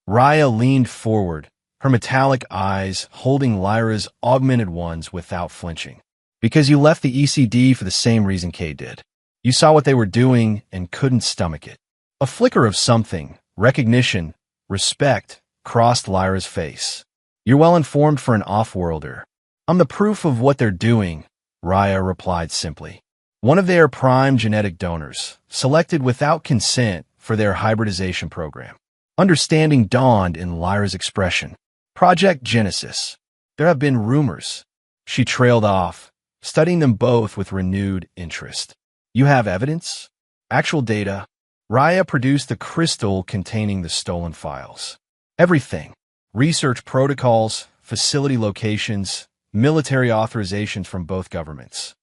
Raya leaned forward, her metallic eyes holding Lyra's augmented ones without flinching. Because you left the ECD for the same reason Kay did. You saw what they were doing and couldn't stomach it. A flicker of something, recognition, respect, crossed Lyra's face. You're well informed for an off-worlder. I'm the proof of what they're doing, Raya replied simply. One of their prime genetic donors, selected without consent for their hybridization program. Understanding dawned in Lyra's expression. Project Genesis. There have been rumors. She trailed off, studying them both with renewed interest. You have evidence? Actual data? Raya produced the crystal containing the stolen files. Everything. Research protocols, facility locations, military authorizations from both governments.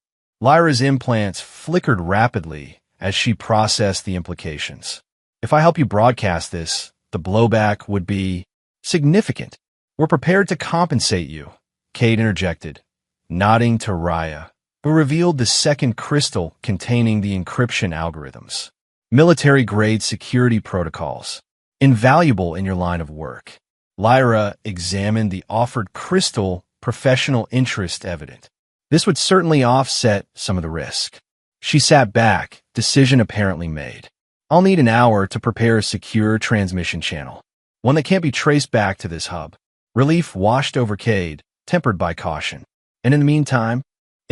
Lyra's implants flickered rapidly as she processed the implications. If I help you broadcast this, the blowback would be significant. We're prepared to compensate you, Cade interjected, nodding to Raya, who revealed the second crystal containing the encryption algorithms. Military-grade security protocols, invaluable in your line of work. Lyra examined the offered crystal, professional interest evident. This would certainly offset some of the risk. She sat back, decision apparently made. I'll need an hour to prepare a secure transmission channel, one that can't be traced back to this hub. Relief washed over Cade, tempered by caution. And in the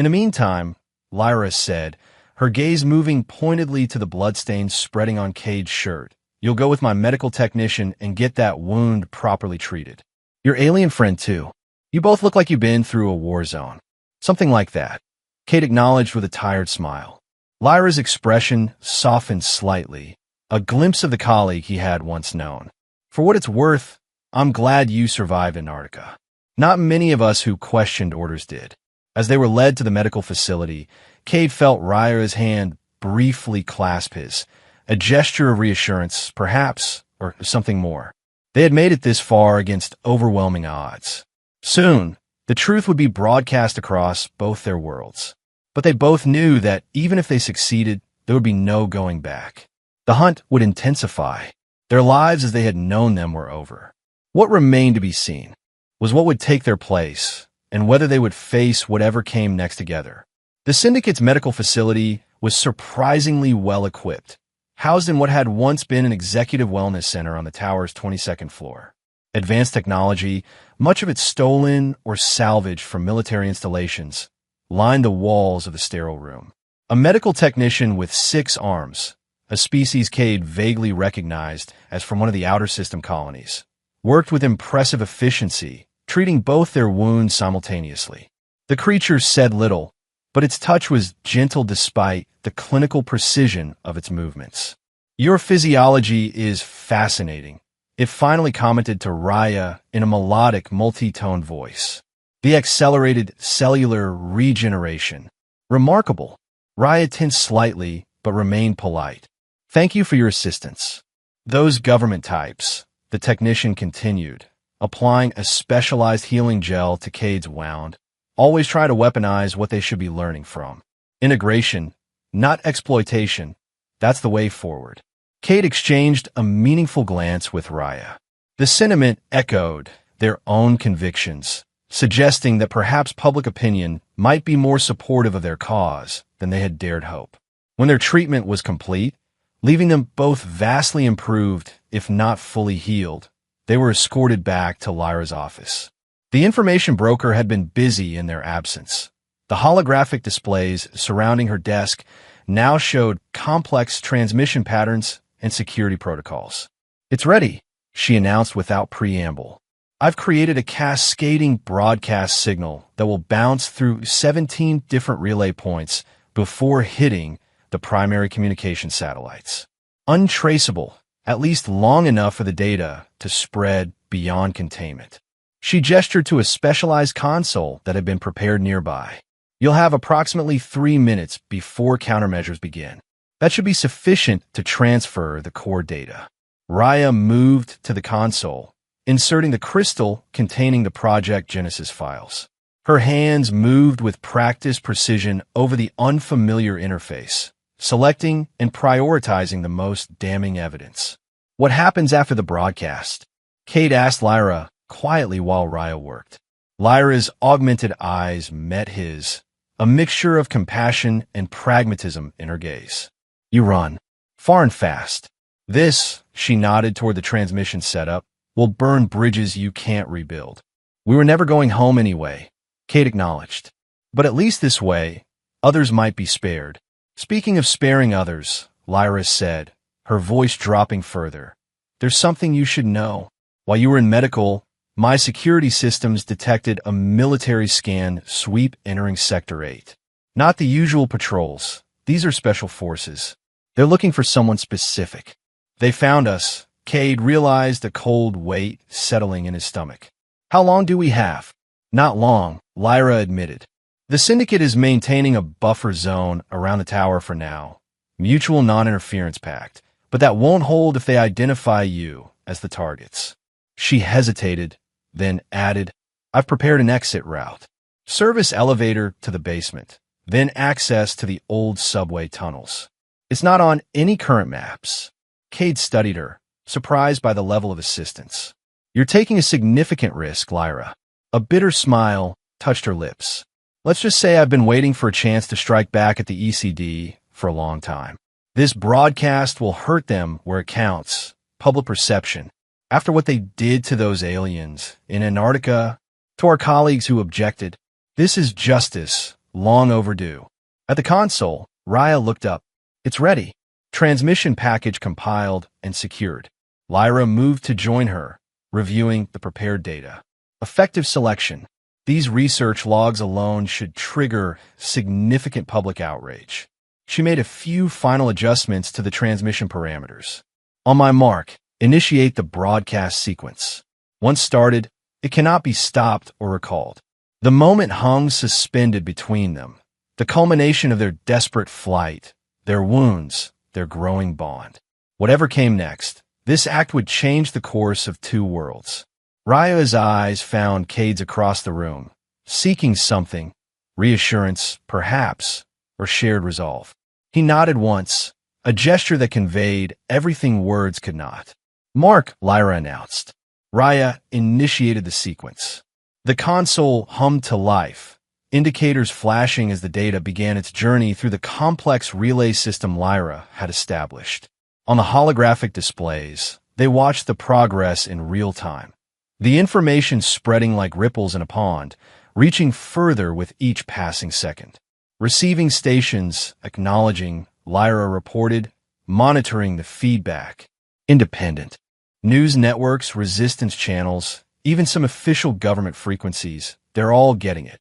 meantime, Lyra said, her gaze moving pointedly to the bloodstains spreading on Cade's shirt. You'll go with my medical technician and get that wound properly treated. Your alien friend, too. You both look like you've been through a war zone. Something like that, Cade acknowledged with a tired smile. Lyra's expression softened slightly, a glimpse of the colleague he had once known. For what it's worth, I'm glad you survived Antarctica. Not many of us who questioned orders did. As they were led to the medical facility, Cade felt Raya's hand briefly clasp his, a gesture of reassurance, perhaps, or something more. They had made it this far against overwhelming odds. Soon, the truth would be broadcast across both their worlds. But they both knew that even if they succeeded, there would be no going back. The hunt would intensify. Their lives as they had known them were over. What remained to be seen was what would take their place, and whether they would face whatever came next together. The Syndicate's medical facility was surprisingly well-equipped, housed in what had once been an executive wellness center on the tower's 22nd floor. Advanced technology, much of it stolen or salvaged from military installations, lined the walls of the sterile room. A medical technician with 6 arms, a species Cade vaguely recognized as from one of the outer system colonies, worked with impressive efficiency, treating both their wounds simultaneously. The creature said little, but its touch was gentle despite the clinical precision of its movements. Your physiology is fascinating, it finally commented to Raya in a melodic, multi-tone voice. The accelerated cellular regeneration. Remarkable. Raya tensed slightly, but remained polite. Thank you for your assistance. Those government types, the technician continued, applying a specialized healing gel to Cade's wound, always try to weaponize what they should be learning from. Integration, not exploitation, that's the way forward. Cade exchanged a meaningful glance with Raya. The sentiment echoed their own convictions, suggesting that perhaps public opinion might be more supportive of their cause than they had dared hope. When their treatment was complete, leaving them both vastly improved, if not fully healed, they were escorted back to Lyra's office. The information broker had been busy in their absence. The holographic displays surrounding her desk now showed complex transmission patterns and security protocols. "It's ready," she announced without preamble. "I've created a cascading broadcast signal that will bounce through 17 different relay points before hitting the primary communication satellites. Untraceable, at least long enough for the data to spread beyond containment." She gestured to a specialized console that had been prepared nearby. "You'll have approximately 3 minutes before countermeasures begin. That should be sufficient to transfer the core data." Raya moved to the console, inserting the crystal containing the Project Genesis files. Her hands moved with practiced precision over the unfamiliar interface, selecting and prioritizing the most damning evidence. "What happens after the broadcast?" Cade asked Lyra quietly while Raya worked. Lyra's augmented eyes met his, a mixture of compassion and pragmatism in her gaze. "You run. Far and fast. This," she nodded toward the transmission setup, "will burn bridges you can't rebuild." "We were never going home anyway," Cade acknowledged. "But at least this way, others might be spared." "Speaking of sparing others," Lyra said, her voice dropping further, "there's something you should know. While you were in medical, my security systems detected a military scan sweep entering Sector 8. Not the usual patrols. These are special forces. They're looking for someone specific. They found us." Cade realized a cold weight settling in his stomach. "How long do we have?" "Not long," Lyra admitted. "The Syndicate is maintaining a buffer zone around the tower for now. Mutual non-interference pact. But that won't hold if they identify you as the targets." She hesitated, then added, "I've prepared an exit route. Service elevator to the basement, then access to the old subway tunnels. It's not on any current maps." Cade studied her, surprised by the level of assistance. "You're taking a significant risk, Lyra." A bitter smile touched her lips. "Let's just say I've been waiting for a chance to strike back at the ECD for a long time. This broadcast will hurt them where it counts, public perception. After what they did to those aliens in Antarctica, to our colleagues who objected, this is justice, long overdue." At the console, Raya looked up. "It's ready." Transmission package compiled and secured. Lyra moved to join her, reviewing the prepared data. Effective selection. These research logs alone should trigger significant public outrage. She made a few final adjustments to the transmission parameters. "On my mark, initiate the broadcast sequence. Once started, it cannot be stopped or recalled." The moment hung suspended between them, the culmination of their desperate flight, their wounds, their growing bond. Whatever came next, this act would change the course of two worlds. Raya's eyes found Cade's across the room, seeking something, reassurance, perhaps, or shared resolve. He nodded once, a gesture that conveyed everything words could not. "Mark," Lyra announced. Raya initiated the sequence. The console hummed to life, indicators flashing as the data began its journey through the complex relay system Lyra had established. On the holographic displays, they watched the progress in real time. The information spreading like ripples in a pond, reaching further with each passing second. Receiving stations, acknowledging, Lyra reported, monitoring the feedback. Independent. News networks, resistance channels, even some official government frequencies, they're all getting it.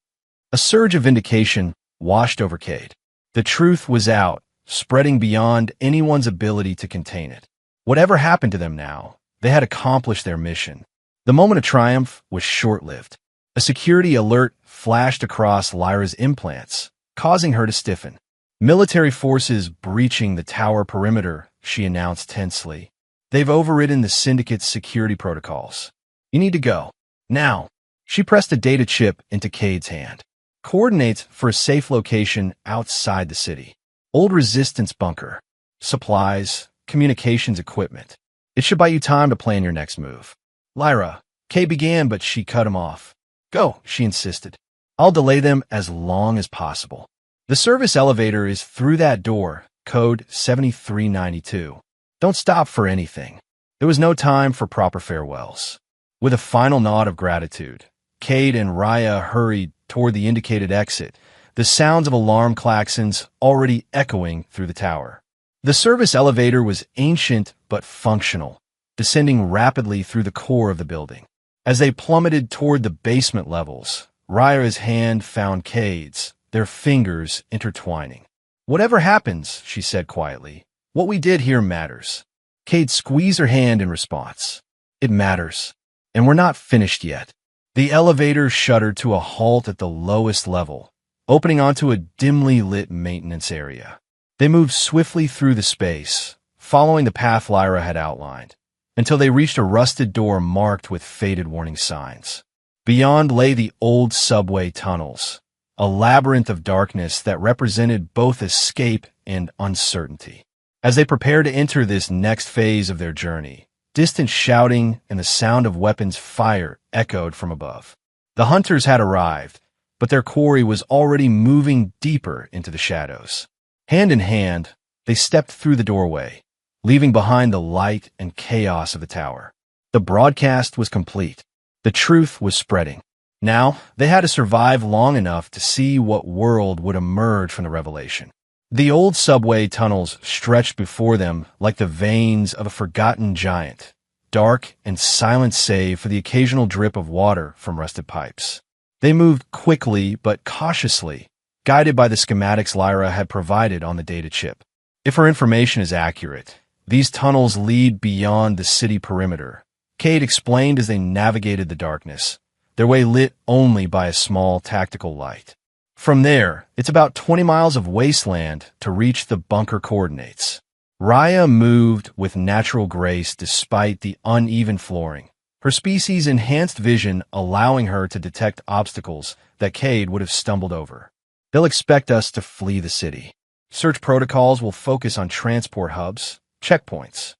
A surge of vindication washed over Cade. The truth was out, spreading beyond anyone's ability to contain it. Whatever happened to them now, they had accomplished their mission. The moment of triumph was short-lived. A security alert flashed across Lyra's implants, causing her to stiffen. "Military forces breaching the tower perimeter," she announced tensely. "They've overridden the Syndicate's security protocols. You need to go. Now." She pressed a data chip into Cade's hand. "Coordinates for a safe location outside the city. Old resistance bunker. Supplies, communications equipment. It should buy you time to plan your next move." "Lyra," Cade began, but she cut him off. Go, she insisted. I'll delay them as long as possible. The service elevator is through that door, code 7392. Don't stop for anything. There was no time for proper farewells. With a final nod of gratitude, Cade and Raya hurried toward the indicated exit, the sounds of alarm klaxons already echoing through the tower. The service elevator was ancient but functional, descending rapidly through the core of the building. As they plummeted toward the basement levels, Raya's hand found Cade's, their fingers intertwining. Whatever happens, she said quietly, what we did here matters. Cade squeezed her hand in response. It matters. And we're not finished yet. The elevator shuddered to a halt at the lowest level, opening onto a dimly lit maintenance area. They moved swiftly through the space, following the path Lyra had outlined, until they reached a rusted door marked with faded warning signs. Beyond lay the old subway tunnels, a labyrinth of darkness that represented both escape and uncertainty. As they prepared to enter this next phase of their journey, distant shouting and the sound of weapons fire echoed from above. The hunters had arrived, but their quarry was already moving deeper into the shadows. Hand in hand, they stepped through the doorway, leaving behind the light and chaos of the tower. The broadcast was complete. The truth was spreading. Now, they had to survive long enough to see what world would emerge from the revelation. The old subway tunnels stretched before them like the veins of a forgotten giant, dark and silent save for the occasional drip of water from rusted pipes. They moved quickly but cautiously, guided by the schematics Lyra had provided on the data chip. If her information is accurate, these tunnels lead beyond the city perimeter, Cade explained as they navigated the darkness, their way lit only by a small tactical light. From there, it's about 20 miles of wasteland to reach the bunker coordinates. Raya moved with natural grace despite the uneven flooring, her species' enhanced vision allowing her to detect obstacles that Cade would have stumbled over. They'll expect us to flee the city. Search protocols will focus on transport hubs, checkpoints.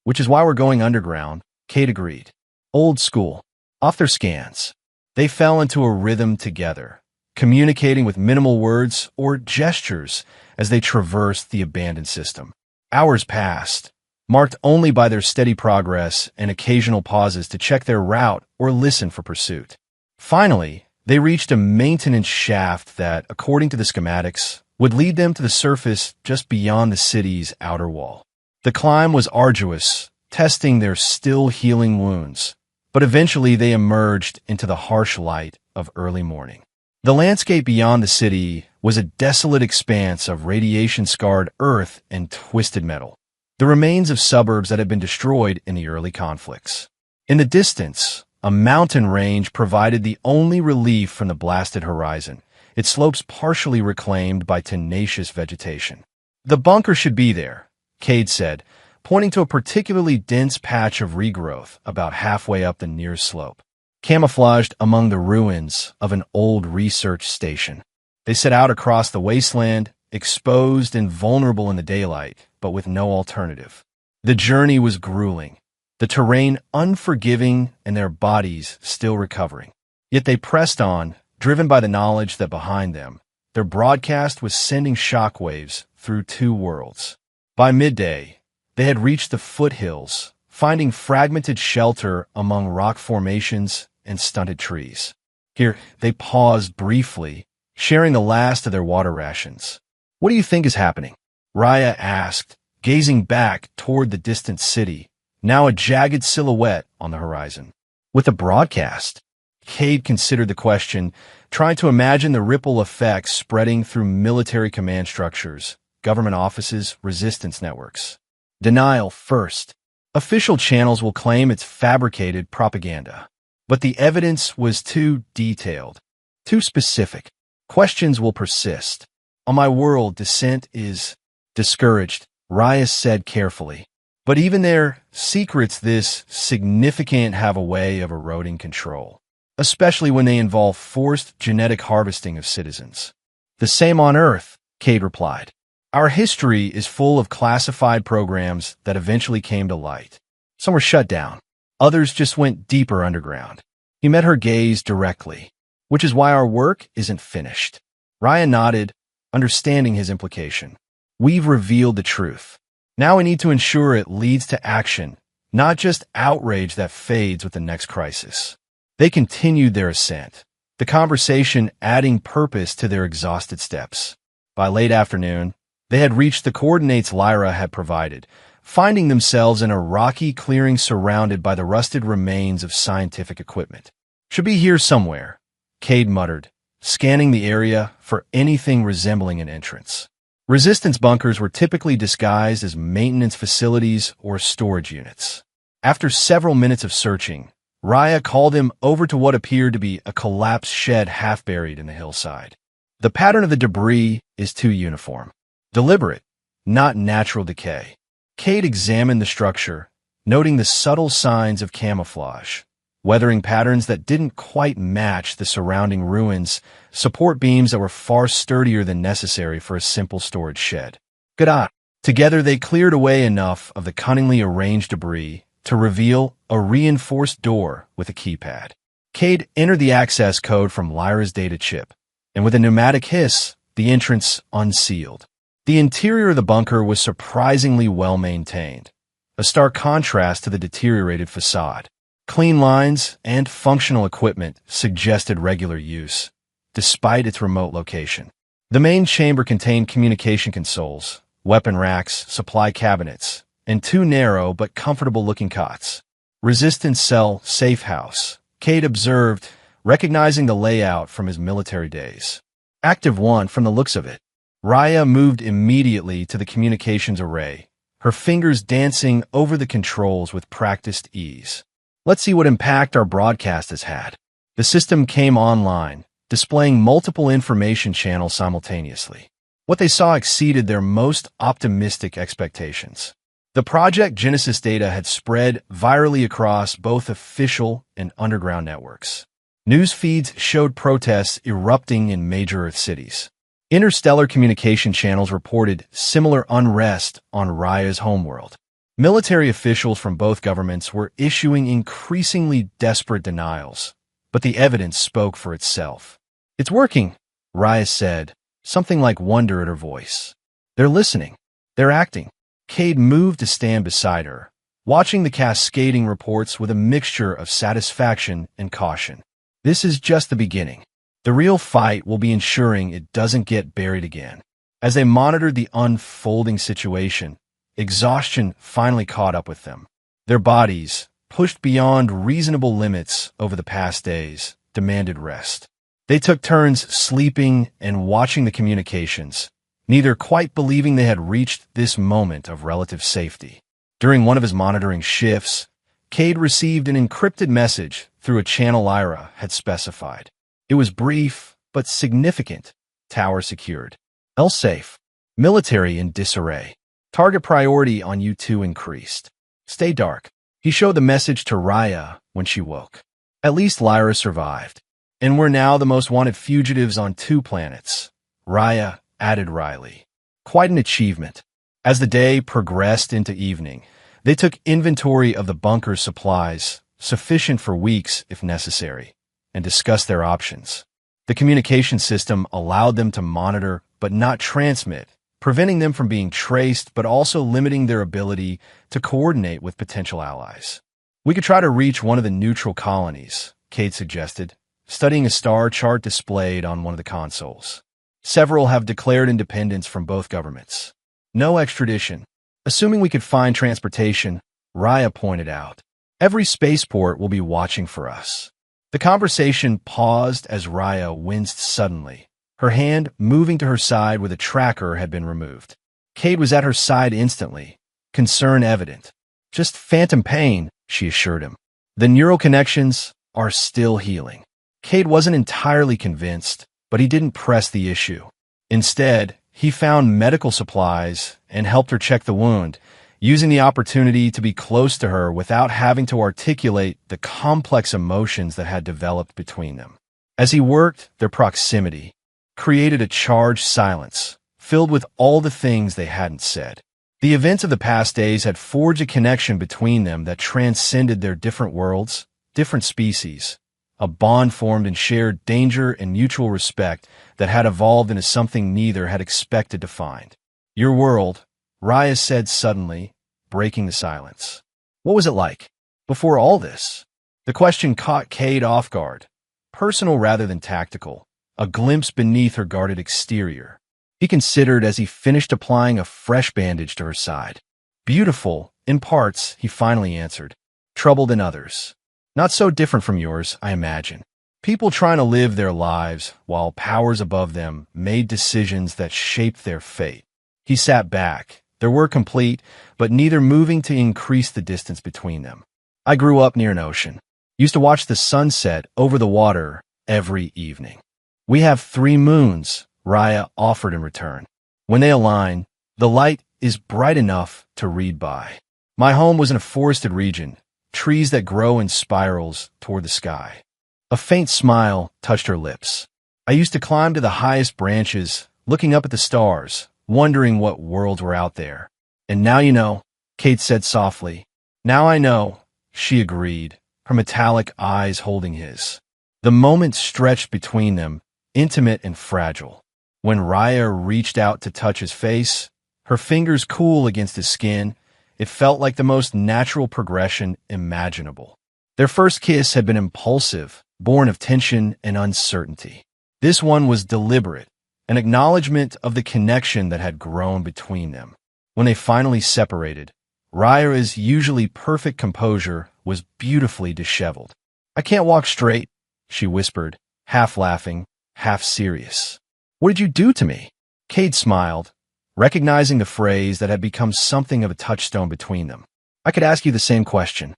Which is why we're going underground, Cade agreed. Old school. Off their scans. They fell into a rhythm together, communicating with minimal words or gestures as they traversed the abandoned system. Hours passed, marked only by their steady progress and occasional pauses to check their route or listen for pursuit. Finally, they reached a maintenance shaft that, according to the schematics, would lead them to the surface just beyond the city's outer wall. The climb was arduous, testing their still healing wounds, but eventually they emerged into the harsh light of early morning. The landscape beyond the city was a desolate expanse of radiation-scarred earth and twisted metal, the remains of suburbs that had been destroyed in the early conflicts. In the distance, a mountain range provided the only relief from the blasted horizon, its slopes partially reclaimed by tenacious vegetation. The bunker should be there, Cade said, pointing to a particularly dense patch of regrowth about halfway up the near slope, camouflaged among the ruins of an old research station. They set out across the wasteland, exposed and vulnerable in the daylight, but with no alternative. The journey was grueling, the terrain unforgiving and their bodies still recovering. Yet they pressed on, driven by the knowledge that behind them, their broadcast was sending shockwaves through two worlds. By midday, they had reached the foothills, finding fragmented shelter among rock formations and stunted trees. Here, they paused briefly, sharing the last of their water rations. What do you think is happening? Raya asked, gazing back toward the distant city, now a jagged silhouette on the horizon. With the broadcast? Cade considered the question, trying to imagine the ripple effects spreading through military command structures, government offices, resistance networks. Denial first. Official channels will claim it's fabricated propaganda. But the evidence was too detailed, too specific. Questions will persist. On my world, dissent is discouraged, Raya said carefully. But even their secrets this significant have a way of eroding control, especially when they involve forced genetic harvesting of citizens. The same on Earth, Cade replied. Our history is full of classified programs that eventually came to light. Some were shut down. Others just went deeper underground. He met her gaze directly. which is why our work isn't finished. Raya nodded, understanding his implication. We've revealed the truth. Now we need to ensure it leads to action, not just outrage that fades with the next crisis. They continued their ascent, the conversation adding purpose to their exhausted steps. By late afternoon, they had reached the coordinates Lyra had provided, finding themselves in a rocky clearing surrounded by the rusted remains of scientific equipment. "Should be here somewhere," Cade muttered, scanning the area for anything resembling an entrance. Resistance bunkers were typically disguised as maintenance facilities or storage units. After several minutes of searching, Raya called him over to what appeared to be a collapsed shed half buried in the hillside. The pattern of the debris is too uniform. Deliberate, not natural decay. Cade examined the structure, noting the subtle signs of camouflage, weathering patterns that didn't quite match the surrounding ruins, support beams that were far sturdier than necessary for a simple storage shed. Good eye. Together they cleared away enough of the cunningly arranged debris to reveal a reinforced door with a keypad. Cade entered the access code from Lyra's data chip, and with a pneumatic hiss, the entrance unsealed. The interior of the bunker was surprisingly well-maintained, a stark contrast to the deteriorated facade. Clean lines and functional equipment suggested regular use, despite its remote location. The main chamber contained communication consoles, weapon racks, supply cabinets, and two narrow but comfortable-looking cots. Resistance cell safe house, Cade observed, recognizing the layout from his military days. Active 1 from the looks of it. Raya moved immediately to the communications array, her fingers dancing over the controls with practiced ease. "Let's see what impact our broadcast has had." The system came online, displaying multiple information channels simultaneously. What they saw exceeded their most optimistic expectations. The Project Genesis data had spread virally across both official and underground networks. News feeds showed protests erupting in major Earth cities. Interstellar communication channels reported similar unrest on Raya's homeworld. Military officials from both governments were issuing increasingly desperate denials, but the evidence spoke for itself. "It's working," Raya said, something like wonder in her voice. "They're listening. They're acting." Cade moved to stand beside her, watching the cascading reports with a mixture of satisfaction and caution. This is just the beginning. The real fight will be ensuring it doesn't get buried again. As they monitored the unfolding situation, exhaustion finally caught up with them. Their bodies, pushed beyond reasonable limits over the past days, demanded rest. They took turns sleeping and watching the communications, neither quite believing they had reached this moment of relative safety. During one of his monitoring shifts, Cade received an encrypted message through a channel Lyra had specified. It was brief, but significant. Tower secured. Else safe. Military in disarray. Target priority on you two increased. Stay dark. He showed the message to Raya when she woke. At least Lyra survived. And we're now the most wanted fugitives on 2 planets. Raya added wryly. Quite an achievement. As the day progressed into evening, they took inventory of the bunker's supplies, sufficient for weeks if necessary, and discussed their options. The communication system allowed them to monitor but not transmit, preventing them from being traced but also limiting their ability to coordinate with potential allies. "We could try to reach one of the neutral colonies," Cade suggested, studying a star chart displayed on one of the consoles. "Several have declared independence from both governments. No extradition. Assuming we could find transportation," Raya pointed out. "Every spaceport will be watching for us." The conversation paused as Raya winced suddenly, her hand moving to her side where the tracker had been removed. Cade was at her side instantly, concern evident. "Just phantom pain," she assured him. "The neural connections are still healing." Cade wasn't entirely convinced, but he didn't press the issue. Instead, he found medical supplies and helped her check the wound, using the opportunity to be close to her without having to articulate the complex emotions that had developed between them. As he worked, their proximity created a charged silence, filled with all the things they hadn't said. The events of the past days had forged a connection between them that transcended their different worlds, different species, a bond formed in shared danger and mutual respect that had evolved into something neither had expected to find. "Your world," Raya said suddenly, breaking the silence. "What was it like before all this?" The question caught Cade off guard, personal rather than tactical, a glimpse beneath her guarded exterior. He considered as he finished applying a fresh bandage to her side. "Beautiful, in parts," he finally answered. "Troubled in others. Not so different from yours, I imagine. People trying to live their lives while powers above them made decisions that shaped their fate." He sat back. Their work complete, but neither moving to increase the distance between them. "I grew up near an ocean. Used to watch the sunset over the water every evening. We have 3 moons," Raya offered in return. "When they align, the light is bright enough to read by. My home was in a forested region, trees that grow in spirals toward the sky." A faint smile touched her lips. "I used to climb to the highest branches, looking up at the stars, wondering what worlds were out there. And now you know," Kate said softly. "Now I know," she agreed, her metallic eyes holding his. The moment stretched between them, intimate and fragile. When Raya reached out to touch his face, her fingers cool against his skin, it felt like the most natural progression imaginable. Their first kiss had been impulsive, born of tension and uncertainty. This one was deliberate, an acknowledgement of the connection that had grown between them. When they finally separated, Raya's usually perfect composure was beautifully disheveled. "I can't walk straight," she whispered, half laughing, half serious. "What did you do to me?" Cade smiled, recognizing the phrase that had become something of a touchstone between them. "I could ask you the same question."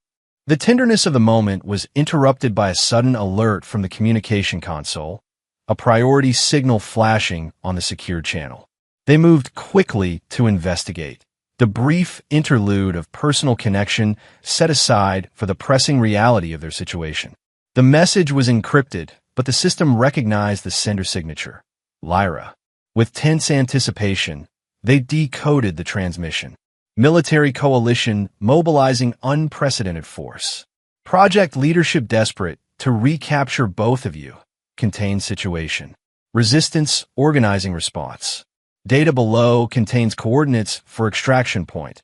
The tenderness of the moment was interrupted by a sudden alert from the communication console, a priority signal flashing on the secured channel. They moved quickly to investigate, the brief interlude of personal connection set aside for the pressing reality of their situation. The message was encrypted, but the system recognized the sender signature, Lyra. With tense anticipation, they decoded the transmission. "Military coalition mobilizing unprecedented force. Project leadership desperate to recapture both of you. Contained situation. Resistance organizing response. Data below contains coordinates for extraction point.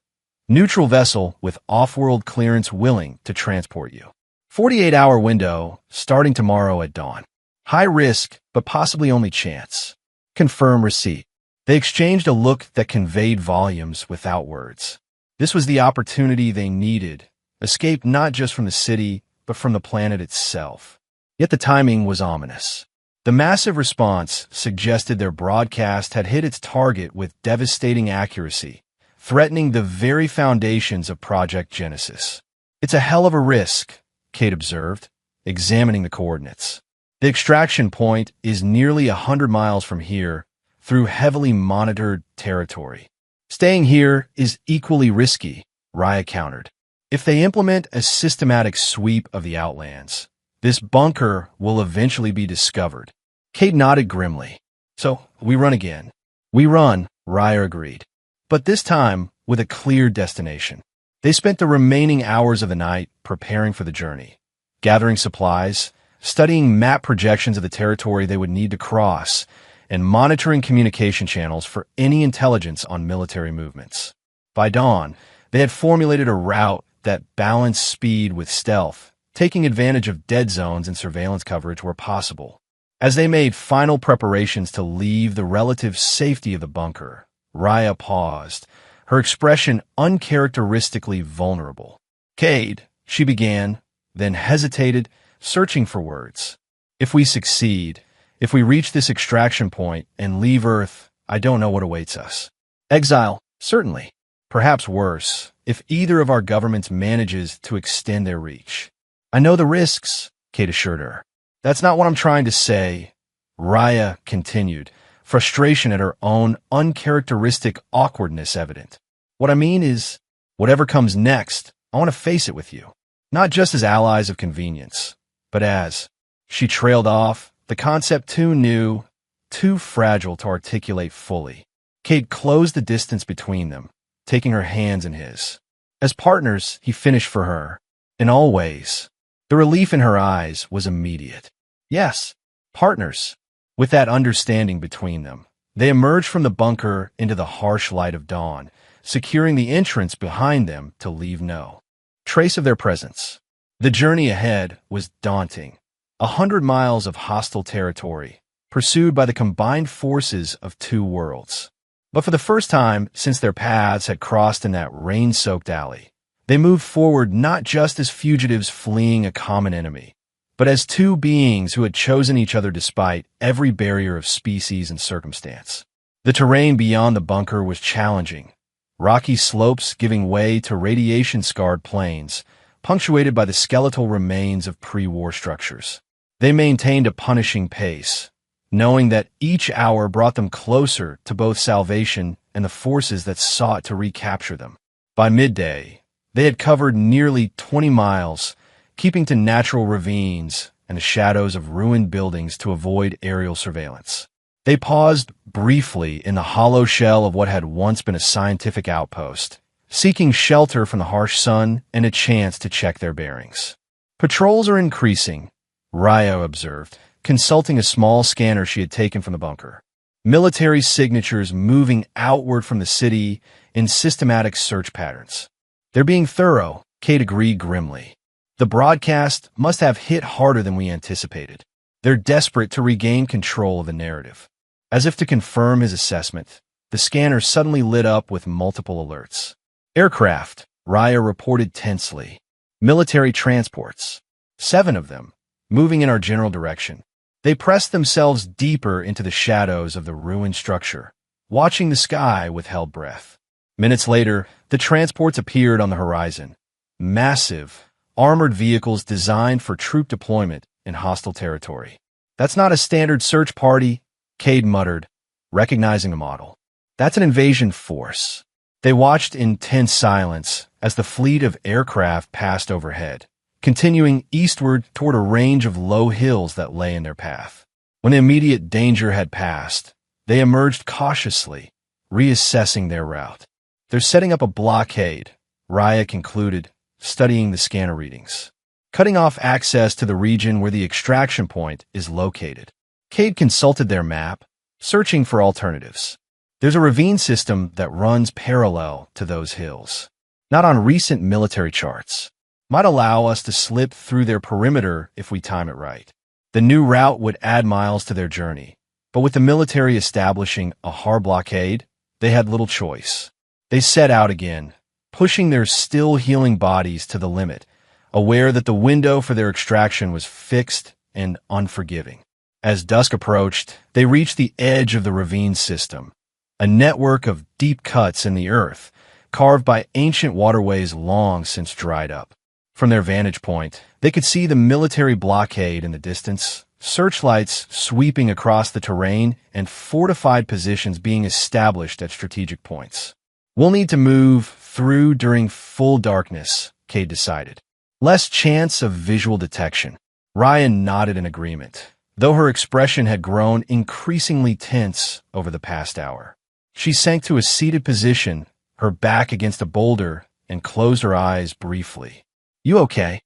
Neutral vessel with off-world clearance willing to transport you. 48-hour window starting tomorrow at dawn. High risk, but possibly only chance. Confirm receipt." They exchanged a look that conveyed volumes without words. This was the opportunity they needed, escape not just from the city, but from the planet itself. Yet the timing was ominous. The massive response suggested their broadcast had hit its target with devastating accuracy, threatening the very foundations of Project Genesis. "It's a hell of a risk," Kate observed, examining the coordinates. "The extraction point is nearly 100 miles from here, through heavily monitored territory. Staying here is equally risky," Raya countered. "If they implement a systematic sweep of the Outlands, this bunker will eventually be discovered." Kate nodded grimly. "So, we run again." "We run," Raya agreed. "But this time, with a clear destination." They spent the remaining hours of the night preparing for the journey, gathering supplies, studying map projections of the territory they would need to cross, and monitoring communication channels for any intelligence on military movements. By dawn, they had formulated a route that balanced speed with stealth, taking advantage of dead zones and surveillance coverage where possible. As they made final preparations to leave the relative safety of the bunker, Raya paused, her expression uncharacteristically vulnerable. "Cade," she began, then hesitated, searching for words. "If we succeed, if we reach this extraction point and leave Earth, I don't know what awaits us. Exile, certainly. Perhaps worse, if either of our governments manages to extend their reach." "I know the risks," Kate assured her. "That's not what I'm trying to say," Raya continued, frustration at her own uncharacteristic awkwardness evident. "What I mean is, whatever comes next, I want to face it with you. Not just as allies of convenience, but as—" She trailed off, the concept too new, too fragile to articulate fully. Kate closed the distance between them, taking her hands in his. "As partners," he finished for her, "in all ways." The relief in her eyes was immediate. Yes, partners. With that understanding between them, they emerged from the bunker into the harsh light of dawn, securing the entrance behind them to leave no trace of their presence. The journey ahead was daunting. 100 miles of hostile territory, pursued by the combined forces of two worlds. But for the first time since their paths had crossed in that rain-soaked alley, they moved forward not just as fugitives fleeing a common enemy, but as two beings who had chosen each other despite every barrier of species and circumstance. The terrain beyond the bunker was challenging, rocky slopes giving way to radiation-scarred plains, punctuated by the skeletal remains of pre-war structures. They maintained a punishing pace, knowing that each hour brought them closer to both salvation and the forces that sought to recapture them. By midday, they had covered nearly 20 miles, keeping to natural ravines and the shadows of ruined buildings to avoid aerial surveillance. They paused briefly in the hollow shell of what had once been a scientific outpost, seeking shelter from the harsh sun and a chance to check their bearings. Patrols are increasing, Raya observed, consulting a small scanner she had taken from the bunker. Military signatures moving outward from the city in systematic search patterns. They're being thorough, Kate agreed grimly. The broadcast must have hit harder than we anticipated. They're desperate to regain control of the narrative. As if to confirm his assessment, the scanner suddenly lit up with multiple alerts. Aircraft, Raya reported tensely. Military transports. 7 of them, moving in our general direction. They pressed themselves deeper into the shadows of the ruined structure, watching the sky with held breath. Minutes later, the transports appeared on the horizon. Massive, armored vehicles designed for troop deployment in hostile territory. That's not a standard search party, Cade muttered, recognizing the model. That's an invasion force. They watched in tense silence as the fleet of aircraft passed overhead, continuing eastward toward a range of low hills that lay in their path. When the immediate danger had passed, they emerged cautiously, reassessing their route. They're setting up a blockade, Raya concluded, studying the scanner readings, cutting off access to the region where the extraction point is located. Cade consulted their map, searching for alternatives. There's a ravine system that runs parallel to those hills. Not on recent military charts. Might allow us to slip through their perimeter if we time it right. The new route would add miles to their journey, but with the military establishing a hard blockade, they had little choice. They set out again, pushing their still-healing bodies to the limit, aware that the window for their extraction was fixed and unforgiving. As dusk approached, they reached the edge of the ravine system, a network of deep cuts in the earth, carved by ancient waterways long since dried up. From their vantage point, they could see the military blockade in the distance, searchlights sweeping across the terrain, and fortified positions being established at strategic points. We'll need to move through during full darkness, Cade decided. Less chance of visual detection. Ryan nodded in agreement, though her expression had grown increasingly tense over the past hour. She sank to a seated position, her back against a boulder, and closed her eyes briefly. "You okay?"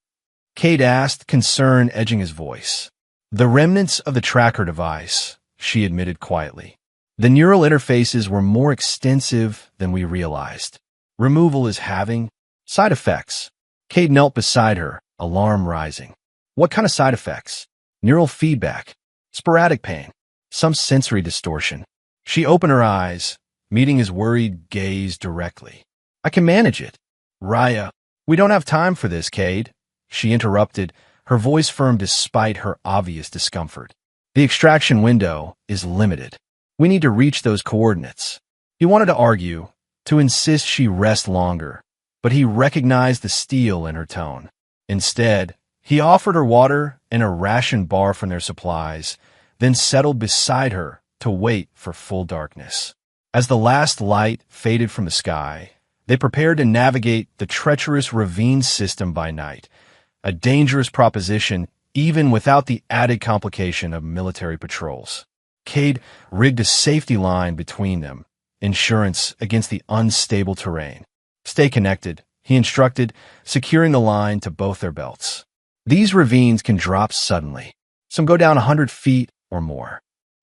Cade asked, concern edging his voice. "The remnants of the tracker device," she admitted quietly. "The neural interfaces were more extensive than we realized. Removal is having side effects." Cade knelt beside her, alarm rising. "What kind of side effects?" "Neural feedback, sporadic pain, some sensory distortion." She opened her eyes, meeting his worried gaze directly. "I can manage it." "Raya, we don't have time for this, Cade," she interrupted, her voice firm despite her obvious discomfort. "The extraction window is limited. We need to reach those coordinates." He wanted to argue, to insist she rest longer, but he recognized the steel in her tone. Instead, he offered her water and a ration bar from their supplies, then settled beside her to wait for full darkness. As the last light faded from the sky, they prepared to navigate the treacherous ravine system by night, a dangerous proposition even without the added complication of military patrols. Cade rigged a safety line between them, insurance against the unstable terrain. "Stay connected," he instructed, securing the line to both their belts. These ravines can drop suddenly. Some go down 100 feet or more.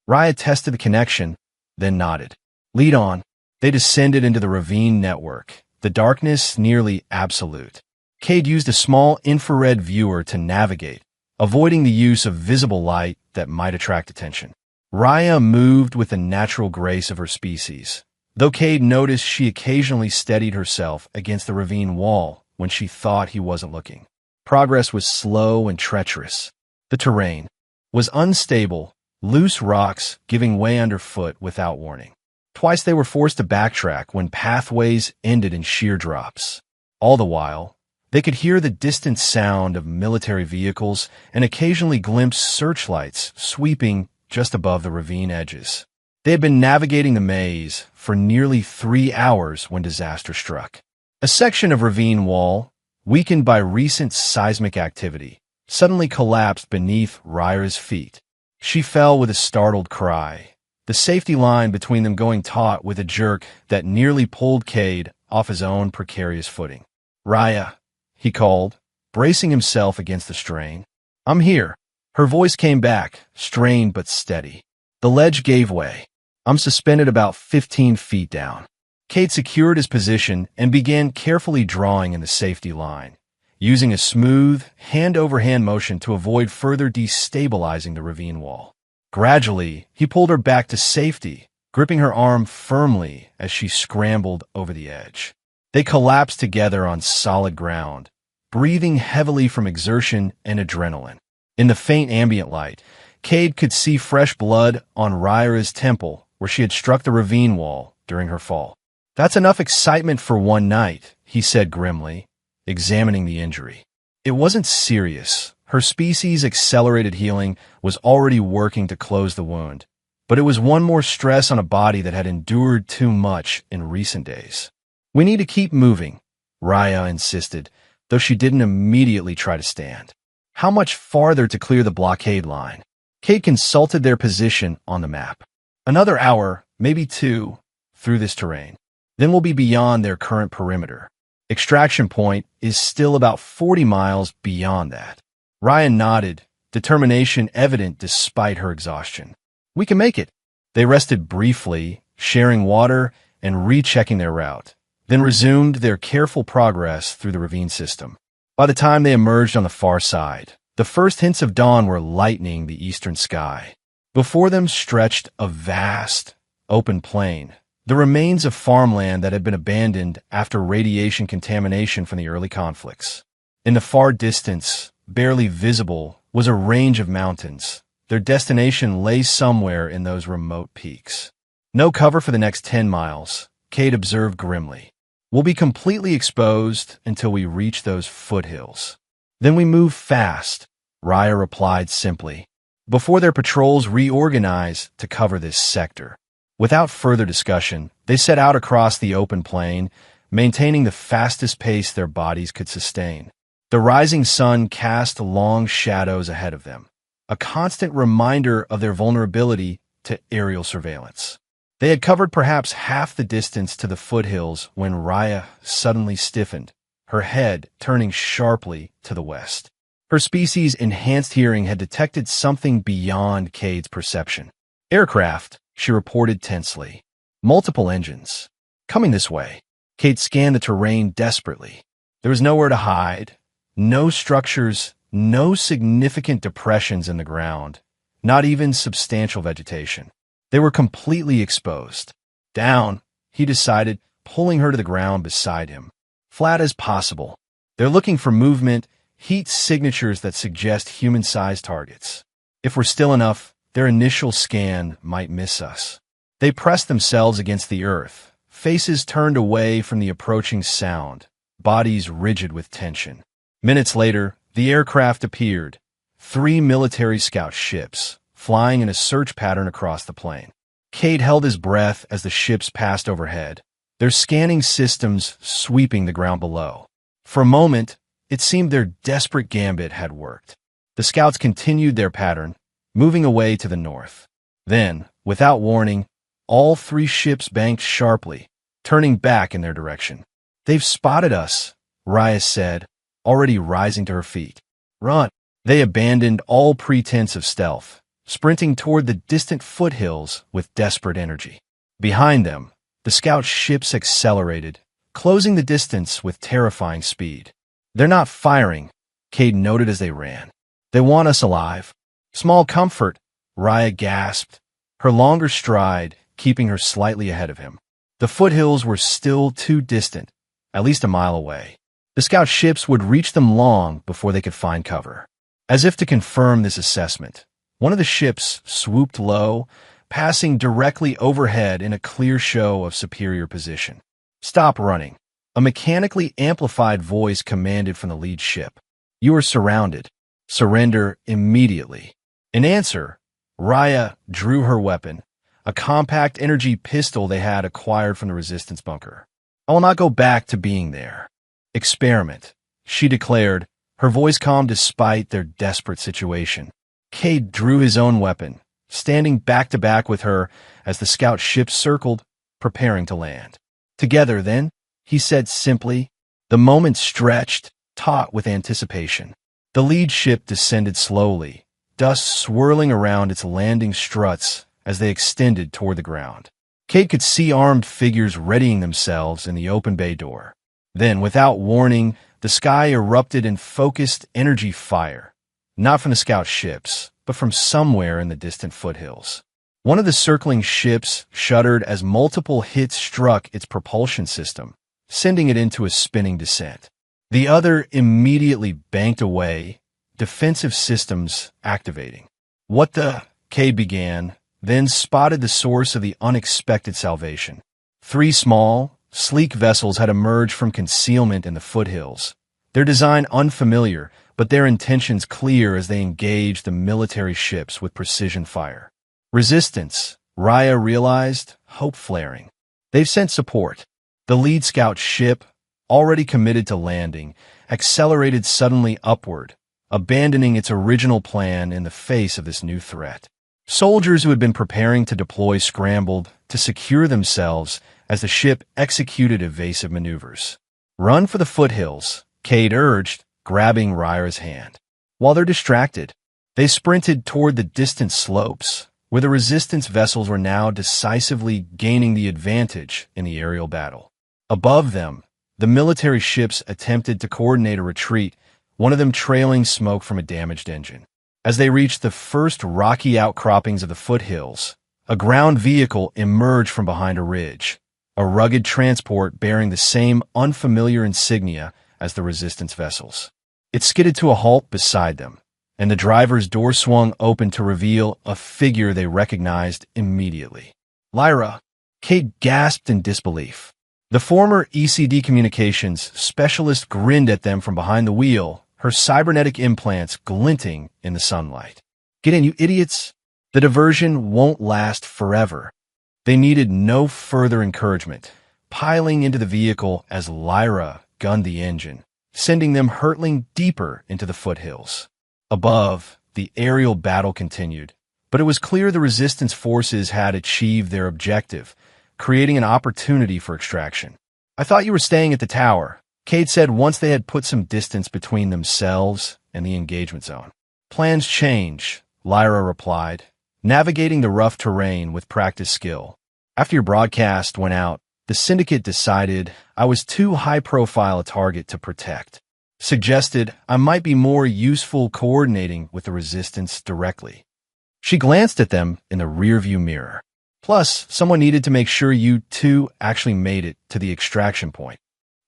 Raya tested the connection, then nodded. Lead on. They descended into the ravine network, the darkness nearly absolute. Cade used a small infrared viewer to navigate, avoiding the use of visible light that might attract attention. Raya moved with the natural grace of her species, though Cade noticed she occasionally steadied herself against the ravine wall when she thought he wasn't looking. Progress was slow and treacherous. The terrain was unstable, loose rocks giving way underfoot without warning. Twice they were forced to backtrack when pathways ended in sheer drops. All the while, they could hear the distant sound of military vehicles and occasionally glimpse searchlights sweeping just above the ravine edges. They had been navigating the maze for nearly 3 hours when disaster struck. A section of ravine wall, weakened by recent seismic activity, suddenly collapsed beneath Raya's feet. She fell with a startled cry, the safety line between them going taut with a jerk that nearly pulled Cade off his own precarious footing. "Raya," he called, bracing himself against the strain. "I'm here." Her voice came back, strained but steady. The ledge gave way. "I'm suspended about 15 feet down." Cade secured his position and began carefully drawing in the safety line, using a smooth, hand-over-hand motion to avoid further destabilizing the ravine wall. Gradually, he pulled her back to safety, gripping her arm firmly as she scrambled over the edge. They collapsed together on solid ground, breathing heavily from exertion and adrenaline. In the faint ambient light, Cade could see fresh blood on Raya's temple where she had struck the ravine wall during her fall. "That's enough excitement for one night," he said grimly, examining the injury. It wasn't serious. Her species' accelerated healing was already working to close the wound, but it was one more stress on a body that had endured too much in recent days. "We need to keep moving," Raya insisted, though she didn't immediately try to stand. How much farther to clear the blockade line? Cade consulted their position on the map. "Another hour, maybe 2, through this terrain. Then we'll be beyond their current perimeter. Extraction point is still about 40 miles beyond that." Ryan nodded, determination evident despite her exhaustion. "We can make it." They rested briefly, sharing water and rechecking their route, then resumed their careful progress through the ravine system. By the time they emerged on the far side, the first hints of dawn were lightening the eastern sky. Before them stretched a vast, open plain, the remains of farmland that had been abandoned after radiation contamination from the early conflicts. In the far distance, barely visible, was a range of mountains. Their destination lay somewhere in those remote peaks. "No cover for the next 10 miles, Cade observed grimly. "We'll be completely exposed until we reach those foothills. Then we move fast," Raya replied simply, "before their patrols reorganize to cover this sector." Without further discussion, they set out across the open plain, maintaining the fastest pace their bodies could sustain. The rising sun cast long shadows ahead of them, a constant reminder of their vulnerability to aerial surveillance. They had covered perhaps half the distance to the foothills when Raya suddenly stiffened, her head turning sharply to the west. Her species' enhanced hearing had detected something beyond Cade's perception. "Aircraft," she reported tensely. "Multiple engines. Coming this way." Cade scanned the terrain desperately. There was nowhere to hide, no structures, no significant depressions in the ground, not even substantial vegetation. They were completely exposed. "Down," he decided, pulling her to the ground beside him. "Flat as possible. They're looking for movement, heat signatures that suggest human-sized targets. If we're still enough, their initial scan might miss us." They pressed themselves against the earth, faces turned away from the approaching sound, bodies rigid with tension. Minutes later, the aircraft appeared, 3 military scout ships, flying in a search pattern across the plain. Cade held his breath as the ships passed overhead, their scanning systems sweeping the ground below. For a moment, it seemed their desperate gambit had worked. The scouts continued their pattern, moving away to the north. Then, without warning, all 3 ships banked sharply, turning back in their direction. "They've spotted us," Raya said, already rising to her feet. Run! They abandoned all pretense of stealth, sprinting toward the distant foothills with desperate energy. Behind them, the scout ships accelerated, closing the distance with terrifying speed. "They're not firing," Cade noted as they ran. "They want us alive." "Small comfort," Raya gasped, her longer stride keeping her slightly ahead of him. The foothills were still too distant, at least a mile away. The scout ships would reach them long before they could find cover. As if to confirm this assessment, one of the ships swooped low, passing directly overhead in a clear show of superior position. "Stop running," a mechanically amplified voice commanded from the lead ship. "You are surrounded. Surrender immediately." In answer, Raya drew her weapon, a compact energy pistol they had acquired from the resistance bunker. "I will not go back to being there." "Experiment," she declared, her voice calm despite their desperate situation. Cade drew his own weapon, standing back-to-back with her as the scout ship circled, preparing to land. "Together, then," he said simply. The moment stretched, taut with anticipation. The lead ship descended slowly, dust swirling around its landing struts as they extended toward the ground. Cade could see armed figures readying themselves in the open bay door. Then, without warning, the sky erupted in focused energy fire, not from the scout ships, but from somewhere in the distant foothills. One of the circling ships shuddered as multiple hits struck its propulsion system, sending it into a spinning descent. The other immediately banked away, defensive systems activating. "What the?" Cade began, then spotted the source of the unexpected salvation. Three small, sleek vessels had emerged from concealment in the foothills, their design unfamiliar, but their intentions clear as they engaged the military ships with precision fire. Resistance, Raya realized, hope flaring. They've sent support. The lead scout ship, already committed to landing, accelerated suddenly upward, abandoning its original plan in the face of this new threat. Soldiers who had been preparing to deploy scrambled to secure themselves as the ship executed evasive maneuvers. "Run for the foothills," Cade urged, grabbing Raya's hand. While they're distracted, they sprinted toward the distant slopes, where the resistance vessels were now decisively gaining the advantage in the aerial battle. Above them, the military ships attempted to coordinate a retreat, one of them trailing smoke from a damaged engine. As they reached the first rocky outcroppings of the foothills, a ground vehicle emerged from behind a ridge, a rugged transport bearing the same unfamiliar insignia as the resistance vessels. It skidded to a halt beside them, and the driver's door swung open to reveal a figure they recognized immediately. "Lyra!" Cade gasped in disbelief. The former ECD communications specialist grinned at them from behind the wheel, her cybernetic implants glinting in the sunlight. "Get in, you idiots! The diversion won't last forever." They needed no further encouragement, piling into the vehicle as Lyra gunned the engine, sending them hurtling deeper into the foothills. Above, the aerial battle continued, but it was clear the resistance forces had achieved their objective, creating an opportunity for extraction. "I thought you were staying at the tower," Cade said once they had put some distance between themselves and the engagement zone. "Plans change," Lyra replied, navigating the rough terrain with practiced skill. "After your broadcast went out, the Syndicate decided I was too high-profile a target to protect. Suggested I might be more useful coordinating with the Resistance directly." She glanced at them in the rearview mirror. "Plus, someone needed to make sure you two actually made it to the extraction point."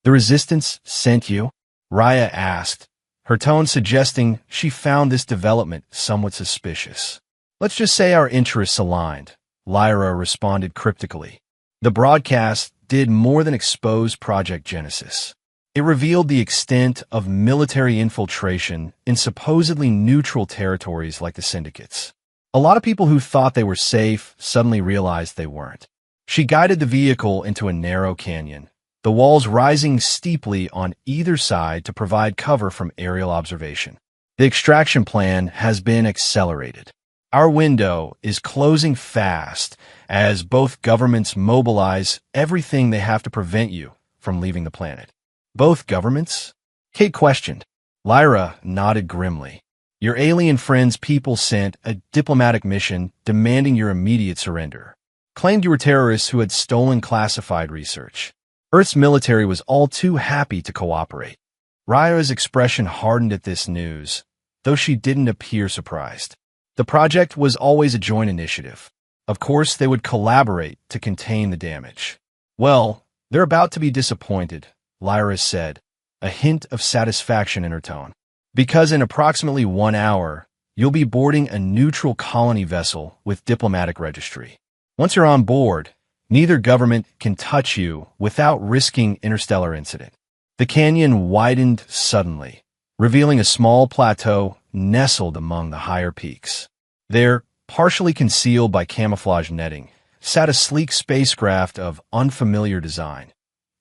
"The Resistance sent you?" Raya asked, her tone suggesting she found this development somewhat suspicious. "Let's just say our interests aligned," Lyra responded cryptically. The broadcast did more than expose Project Genesis. It revealed the extent of military infiltration in supposedly neutral territories like the Syndicate's. A lot of people who thought they were safe suddenly realized they weren't. She guided the vehicle into a narrow canyon, the walls rising steeply on either side to provide cover from aerial observation. "The extraction plan has been accelerated. Our window is closing fast as both governments mobilize everything they have to prevent you from leaving the planet." "Both governments?" Kate questioned. Lyra nodded grimly. Your alien friend's people sent a diplomatic mission demanding your immediate surrender. Claimed you were terrorists who had stolen classified research. Earth's military was all too happy to cooperate. Raya's expression hardened at this news, though she didn't appear surprised. The project was always a joint initiative. Of course, they would collaborate to contain the damage. Well, they're about to be disappointed, Lyra said, a hint of satisfaction in her tone. Because in approximately 1 hour, you'll be boarding a neutral colony vessel with diplomatic registry. Once you're on board, neither government can touch you without risking interstellar incident. The canyon widened suddenly, revealing a small plateau nestled among the higher peaks. There, partially concealed by camouflage netting, sat a sleek spacecraft of unfamiliar design,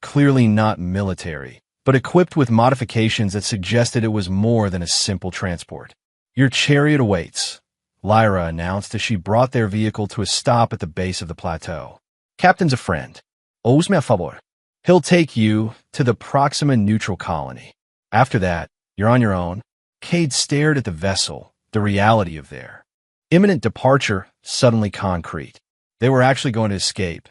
clearly not military, but equipped with modifications that suggested it was more than a simple transport. Your chariot awaits, Lyra announced as she brought their vehicle to a stop at the base of the plateau. Captain's a friend. Ousme a favor. He'll take you to the Proxima neutral colony. After that, you're on your own. Cade stared at the vessel, the reality of their imminent departure suddenly concrete. They were actually going to escape,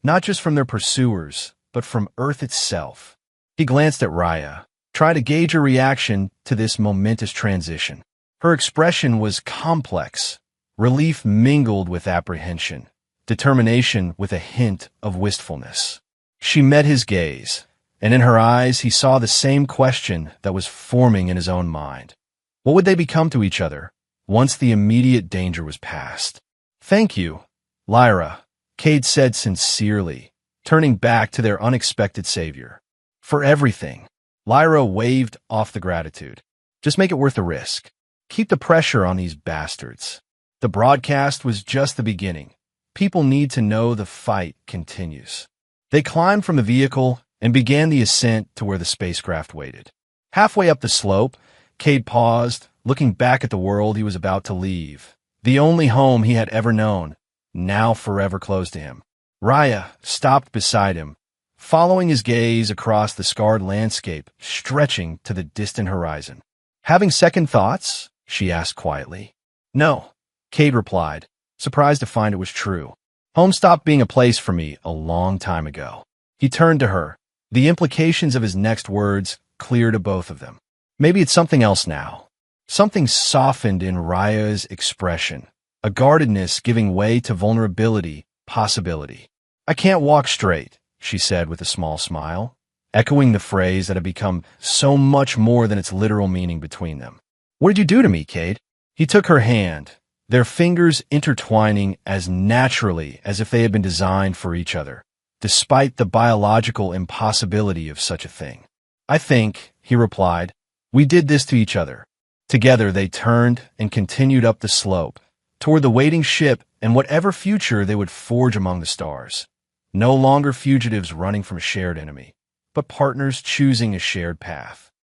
not just from their pursuers, but from Earth itself. He glanced at Raya, trying to gauge her reaction to this momentous transition. Her expression was complex, relief mingled with apprehension, determination with a hint of wistfulness. She met his gaze, and in her eyes he saw the same question that was forming in his own mind. What would they become to each other once the immediate danger was past? Thank you, Lyra, Cade said sincerely, turning back to their unexpected savior. For everything. Lyra waved off the gratitude. Just make it worth the risk. Keep the pressure on these bastards. The broadcast was just the beginning. People need to know the fight continues. They climbed from the vehicle and began the ascent to where the spacecraft waited. Halfway up the slope, Cade paused, looking back at the world he was about to leave. The only home he had ever known, now forever closed to him. Raya stopped beside him, following his gaze across the scarred landscape stretching to the distant horizon. Having second thoughts? She asked quietly. No, Cade replied, surprised to find it was true. Home stopped being a place for me a long time ago. He turned to her, the implications of his next words clear to both of them. Maybe it's something else now. Something softened in Raya's expression, a guardedness giving way to vulnerability, possibility. I can't walk straight, she said with a small smile, echoing the phrase that had become so much more than its literal meaning between them. What did you do to me, Cade? He took her hand, their fingers intertwining as naturally as if they had been designed for each other, despite the biological impossibility of such a thing. I think, he replied, we did this to each other. Together they turned and continued up the slope, toward the waiting ship and whatever future they would forge among the stars. No longer fugitives running from a shared enemy, but partners choosing a shared path.